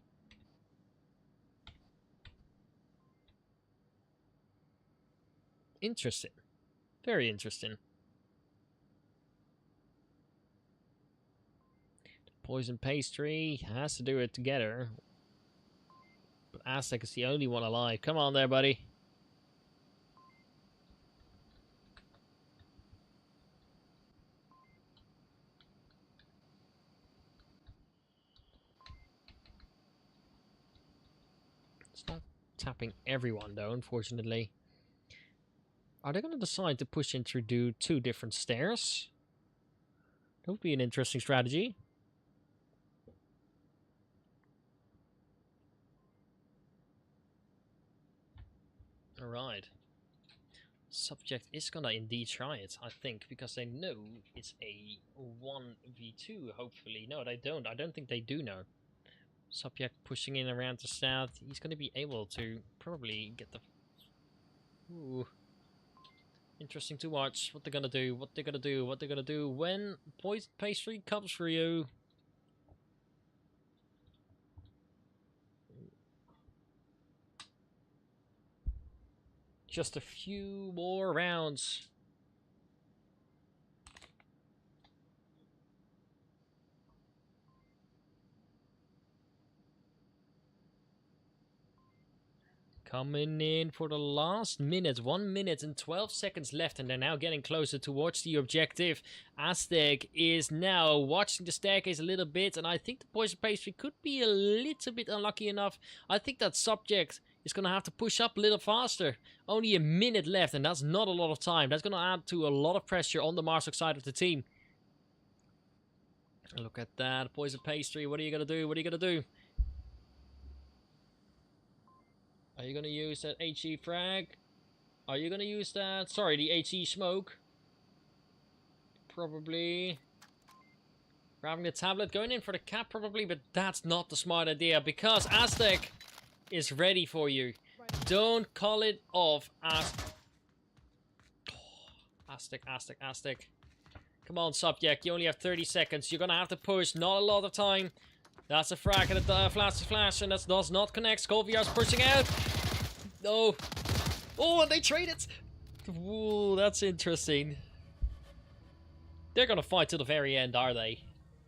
Interesting. Very interesting. Poison Pastry has to do it together. But Aztec is the only one alive. Come on there, buddy. It's not tapping everyone, though, unfortunately. Are they going to decide to push in through two different stairs? That would be an interesting strategy. Alright. Subject is going to indeed try it, I think, because they know it's a 1v2, hopefully. No, they don't. I don't think they do know. Subject pushing in around the south. He's going to be able to probably get the... Ooh. Interesting to watch what they're gonna do, what they're gonna do when Poison Pastry comes for you. Just a few more rounds. Coming in for the last minute. 1 minute and 12 seconds left, and they're now getting closer towards the objective. Aztec is now watching the staircase a little bit, and I think the Poison Pastry could be a little bit unlucky enough. I think that Subject is going to have to push up a little faster. Only a minute left, and that's not a lot of time. That's going to add to a lot of pressure on the Marsok side of the team. Look at that. Poison Pastry, what are you going to do? What are you going to do? Are you going to use that HE frag? Are you going to use that? Sorry, the HE smoke. Probably. Grabbing the tablet, going in for the cap probably, but that's not the smart idea because Aztec is ready for you. Don't call it off, Aztec. Come on, Subject, you only have 30 seconds. You're going to have to push, not a lot of time. That's a frag and a flash, and that does not connect. Skull VR's pushing out. No. Oh, and they traded. Ooh, that's interesting. They're gonna fight till the very end, are they?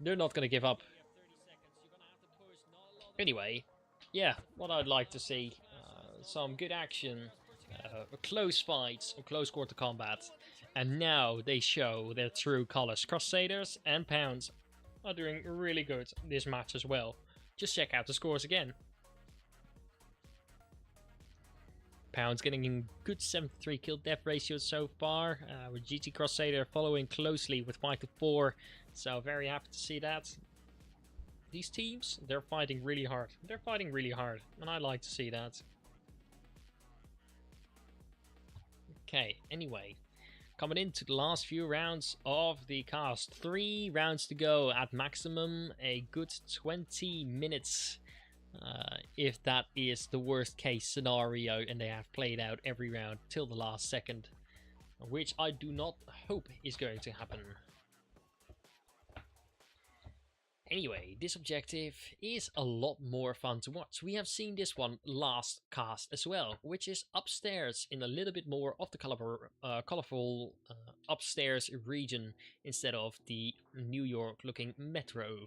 They're not gonna give up. Anyway, yeah, what I'd like to see, some good action, close fights, close quarter combat, and now they show their true colors. Crusaders and Pounds are doing really good this match as well. Just check out the scores again. Pounds getting in good 73 kill death ratio so far, with GT Crusader following closely with 5-4, so very happy to see that. These teams, they're fighting really hard. And I like to see that. Okay, anyway. Coming into the last few rounds of the cast. 3 rounds to go at maximum. A good 20 minutes. If that is the worst case scenario and they have played out every round till the last second. Which I do not hope is going to happen. Anyway, this objective is a lot more fun to watch. We have seen this one last cast as well, which is upstairs in a little bit more of the colorful upstairs region instead of the New York looking metro.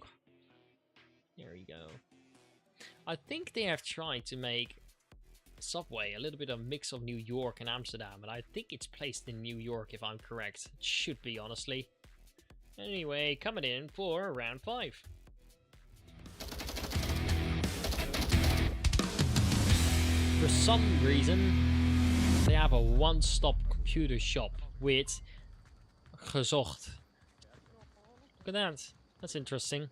There we go. I think they have tried to make Subway a little bit of a mix of New York and Amsterdam, and I think it's placed in New York if I'm correct. It should be, honestly. Anyway, coming in for round 5. For some reason, they have a one-stop computer shop with gezocht. Look at that. That's interesting.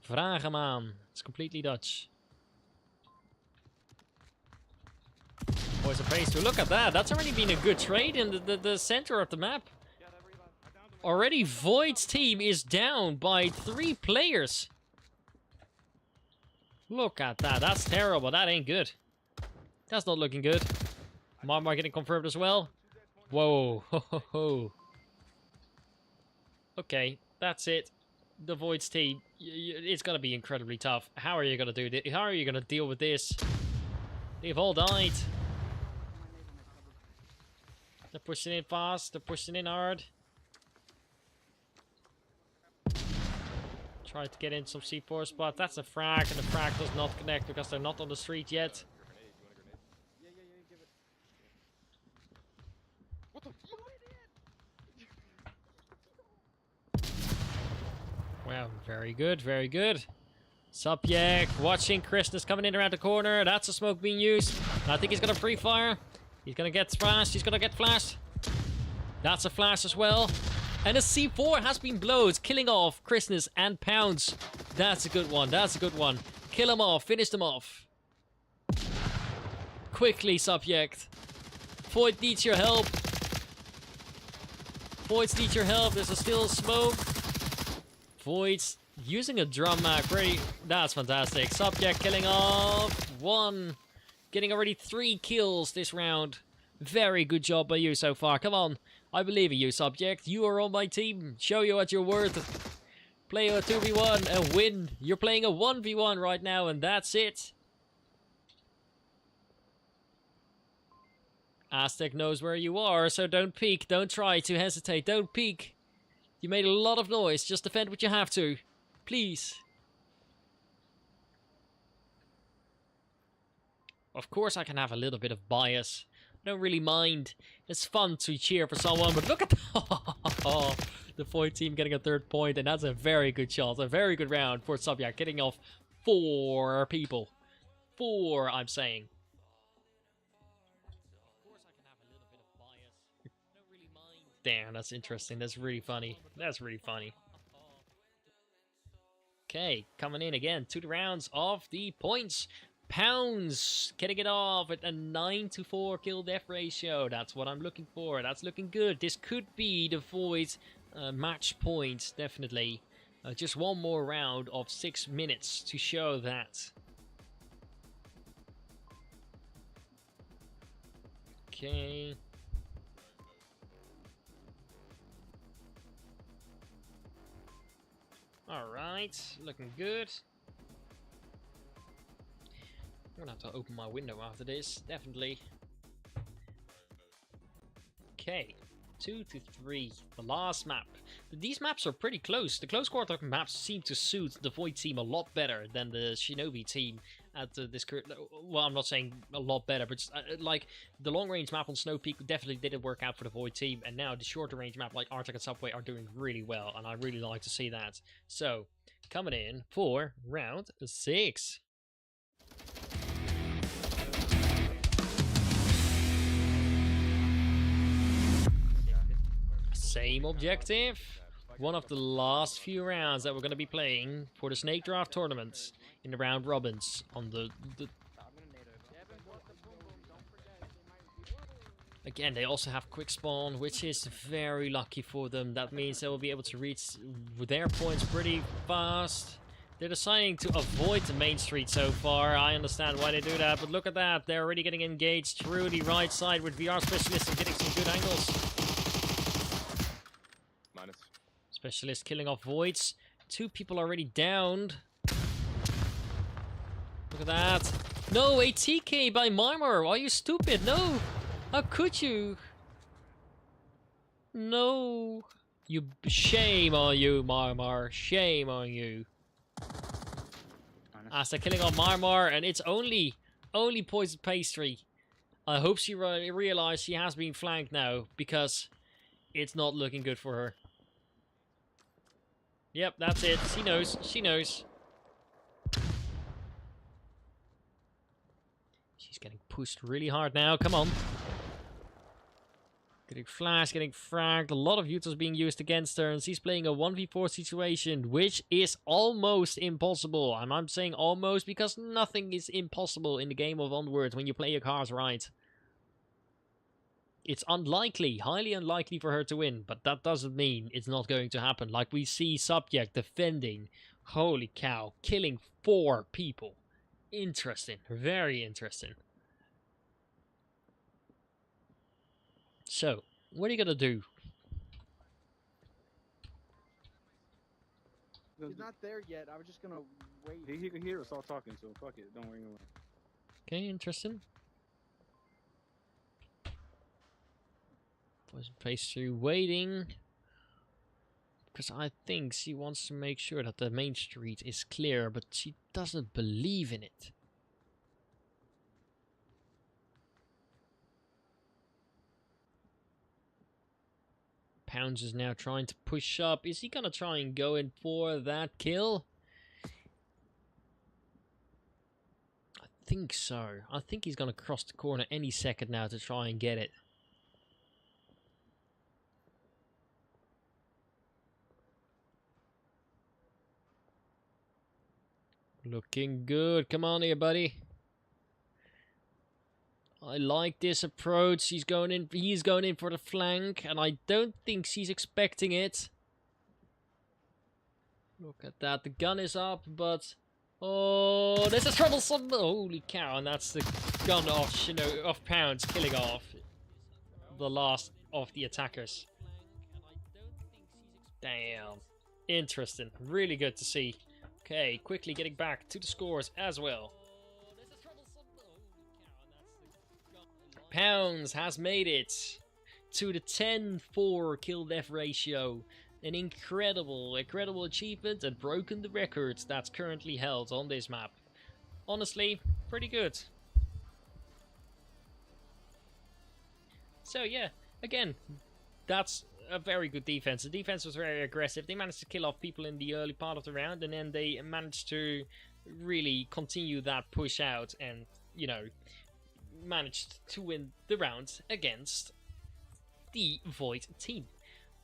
Vraag hem aan. It's completely Dutch. Boys are praised to. Look at that. That's already been a good trade in the center of the map. Already Void's team is down by 3 players. Look at that. That's terrible. That ain't good. That's not looking good. Marmar getting confirmed as well. Whoa. Ho, ho, ho. Okay. That's it. The Void's team. It's going to be incredibly tough. How are you going to do this? How are you going to deal with this? They've all died. They're pushing in fast. They're pushing in hard. Try to get in some C4 spot. That's a frag, and the frag does not connect because they're not on the street yet. Wow, very good, very good. Subject watching Christmas coming in around the corner. That's a smoke being used. I think he's gonna free fire. He's gonna get flashed. He's gonna get flashed. That's a flash as well. And a C4 has been blown, killing off Christmas and Pounds. That's a good one. That's a good one. Kill them off. Finish them off. Quickly, Subject. Void needs your help. Voids needs your help. There's a still smoke. Voids using a drum mag. Ready. That's fantastic. Subject killing off 1. Getting already 3 kills this round. Very good job by you so far. Come on. I believe in you, Subject. You are on my team. Show you what you're worth. Play a 2v1 and win. You're playing a 1v1 right now, and that's it. Aztec knows where you are, so don't peek. Don't try to hesitate. Don't peek. You made a lot of noise. Just defend what you have to. Please. Of course I can have a little bit of bias. I don't really mind. It's fun to cheer for someone, but look at the Void team getting a 3rd point, and that's a very good shot. A very good round for Subject, getting off 4 people. 4, I'm saying. Of course I can have a little bit of bias. I don't really mind. Damn, that's interesting. That's really funny. That's really funny. Okay, coming in again to the rounds of the points. Pounds getting it off at a 9-4 kill death ratio. That's what I'm looking for. That's looking good. This could be the Void's match point, definitely. Just one more round of 6 minutes to show that. Okay. Alright, looking good. I'm gonna have to open my window after this, definitely. Okay, 2 to 3, the last map. These maps are pretty close. The close quarter maps seem to suit the Void team a lot better than the Shinobi team at this current. Well, I'm not saying a lot better, but just, like the long range map on Snow Peak definitely didn't work out for the Void team, and now the shorter range map like Arctic and Subway are doing really well, and I really like to see that. So, coming in for round 6. Same objective. One of the last few rounds that we're going to be playing for the Snakedraft Tournament in the round robins on the Again, they also have quick spawn, which is very lucky for them. That means they will be able to reach their points pretty fast. They're deciding to avoid the main street so far. I understand why they do that, but look at that. They're already getting engaged through the right side with VR Specialist and getting some good angles. Minus. Specialist killing off Voids. 2 people already downed. Look at that. No, a TK by Marmor. Are you stupid? No. How could you? No. Shame on you, Marmor. Shame on you. As they're killing on Marmor, and it's only Poison Pastry. I hope she realized she has been flanked now, because it's not looking good for her. Yep, that's it. She knows. She knows. She's getting pushed really hard now. Come on. Getting flashed, getting fragged. A lot of utils being used against her, and she's playing a 1v4 situation, which is almost impossible. And I'm saying almost because nothing is impossible in the game of Onward when you play your cards right. It's unlikely, highly unlikely for her to win, but that doesn't mean it's not going to happen. Like we see Subject defending, holy cow, killing 4 people. Interesting, very interesting. So, what are you gonna do? He's not there yet. I was just gonna wait. He can hear us all talking, so fuck it. Don't worry. Okay, interesting. Poison Pastry waiting. Because I think she wants to make sure that the main street is clear, but she doesn't believe in it. Pounds is now trying to push up. Is he gonna try and go in for that kill? I think so. I think he's gonna cross the corner any second now to try and get it. Looking good. Come on here, buddy. I like this approach. He's going in for the flank, and I don't think she's expecting it. Look at that. The gun is up, but oh, this is troublesome. Holy cow! And that's the gun of Pounds killing off the last of the attackers. Damn. Interesting. Really good to see. Okay, quickly getting back to the scores as well. Pounds has made it to the 10-4 kill-death ratio. An incredible achievement and broken the records that's currently held on this map. Honestly, pretty good. So yeah, again, that's a very good defense. The defense was very aggressive. They managed to kill off people in the early part of the round, and then they managed to really continue that push out and, you know, managed to win the round against the Void team.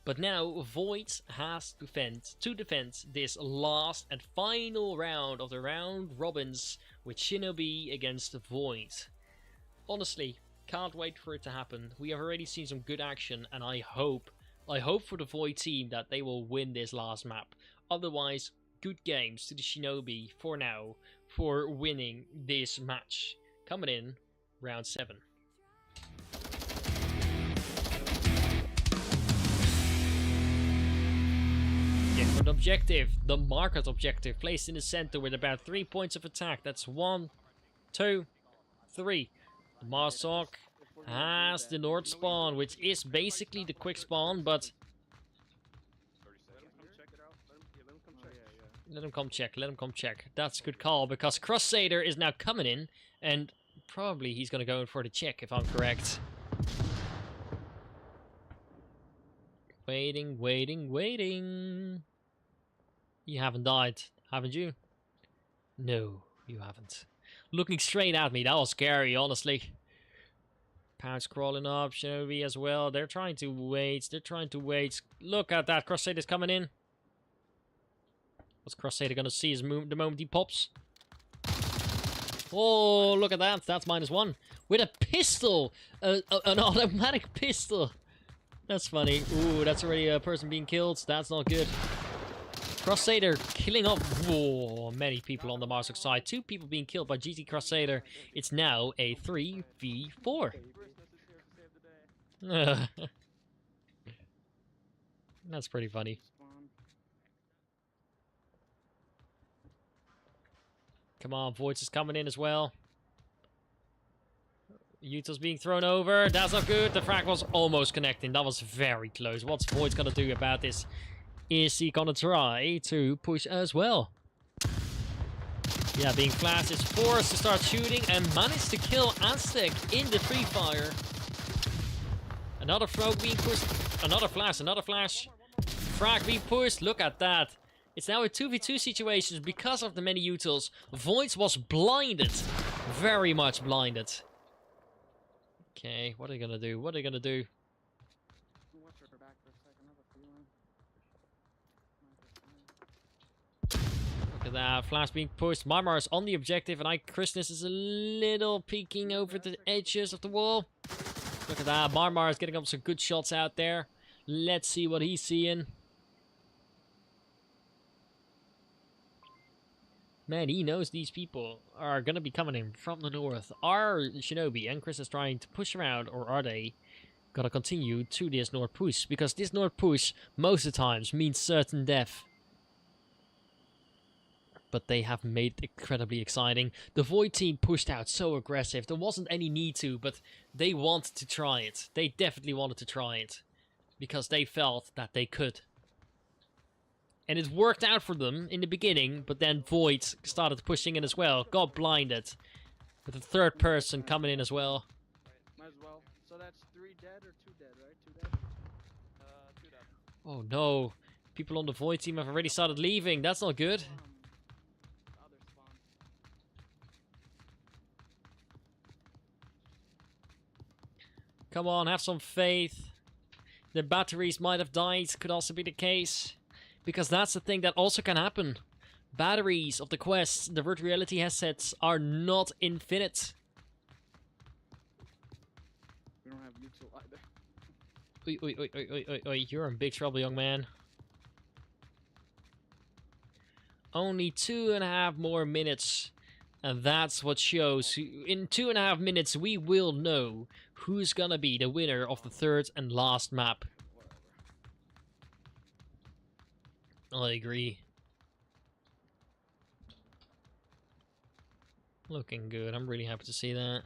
But now Void has to defend this last and final round of the round robins with SHINOBI against the Void. Honestly, can't wait for it to happen. We have already seen some good action, and I hope for the Void team that they will win this last map. Otherwise, good games to the SHINOBI for now for winning this match. Coming in round 7. Different objective. The market objective placed in the center with about 3 points of attack. That's 1, 2, 3. The Marsok has the North spawn, which is basically the quick spawn, but let him come check. That's a good call, because Crusader is now coming in, and probably he's gonna go in for the check, if I'm correct. Waiting. You haven't died, haven't you? No, you haven't. Looking straight at me, that was scary, honestly. Pounds crawling up, SHINOBI as well. They're trying to wait. Look at that, Crusader's coming in. What's Crusader gonna see the moment he pops? Oh, look at that. That's -1. With a pistol! An automatic pistol. That's funny. Ooh, that's already a person being killed. That's not good. Crusader killing off many people on the Marsok side. 2 people being killed by GT Crusader. It's now a 3v4. That's pretty funny. Come on, Voids is coming in as well. Util's being thrown over. That's not good. The frag was almost connecting. That was very close. What's Void's gonna do about this? Is he gonna try to push as well? Yeah, being flashed is forced to start shooting and managed to kill Aztec in the free fire. Another frag being pushed. Another flash. Frag being pushed. Look at that. It's now a 2v2 situation because of the many utils. Voids was blinded. Very much blinded. Okay, what are they gonna do? Watch her back for a second. Another feeling. Look at that. Flash being pushed. Marmar is on the objective and Christmas is a little peeking over the edges of the wall. Look at that. Marmar is getting up some good shots out there. Let's see what he's seeing. Man, he knows these people are going to be coming in from the north. Are Shinobi and Chris is trying to push around, or are they going to continue to this north push? Because this north push, most of the times, means certain death. But they have made it incredibly exciting. The Void team pushed out so aggressive. There wasn't any need to, but they wanted to try it. They definitely wanted to try it. Because they felt that they could. And it worked out for them in the beginning, but then Void started pushing in as well. Got blinded. With a third person coming in as well. Might as well. So that's 3 dead or 2 dead, right? 2 dead? 2 dead. Oh no. People on the Void team have already started leaving. That's not good. The other spawn. Come on, have some faith. Their batteries might have died. Could also be the case. Because that's the thing that also can happen. Batteries of the quests, the virtual reality headsets, are not infinite. We don't have util either. Oi, you're in big trouble, young man. Only 2.5 more minutes. And that's what shows. In 2.5 minutes, we will know who's gonna be the winner of the third and last map. I agree. Looking good. I'm really happy to see that.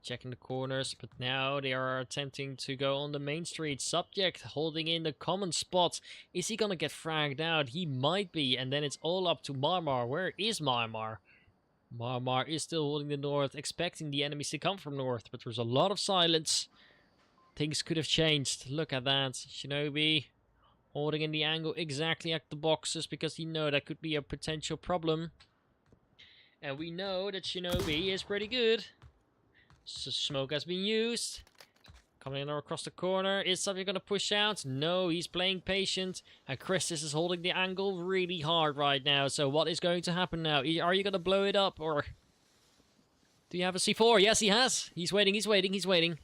Checking the corners, but now they are attempting to go on the main street. Subject holding in the common spot. Is he gonna get fragged out? He might be, and then it's all up to Marmar. Where is Marmar? Marmar is still holding the north, expecting the enemies to come from north, but there's a lot of silence. Things could have changed. Look at that. Shinobi holding in the angle exactly at the boxes because he knows that could be a potential problem. And we know that Shinobi is pretty good. So smoke has been used. Coming in across the corner. Is somebody going to push out? No, he's playing patient. And Christus is holding the angle really hard right now. So what is going to happen now? Are you going to blow it up or... Do you have a C4? Yes, he has. He's waiting.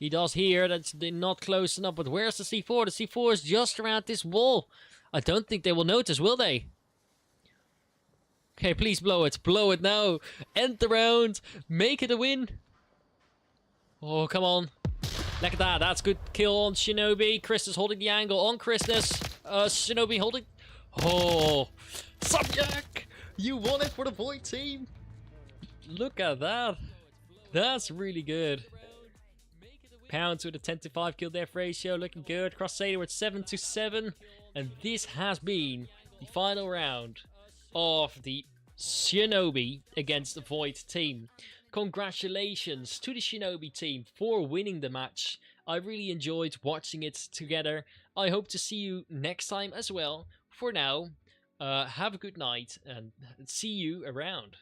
He does hear that's not close enough, but where's the C4? The C4 is just around this wall. I don't think they will notice, will they? Okay, please blow it. Blow it now. End the round. Make it a win. Oh, come on. Look at that. That's good kill on Shinobi. Chris is holding the angle on Christmas. Shinobi holding... Oh. Subject! You won it for the Void team. Look at that. That's really good. Pounds with a 10-to-5 kill death ratio, looking good. Crusader with 7-to-7, and this has been the final round of the Shinobi against the Void team. Congratulations to the Shinobi team for winning the match. I really enjoyed watching it together. I hope to see you next time as well. For now, have a good night and see you around.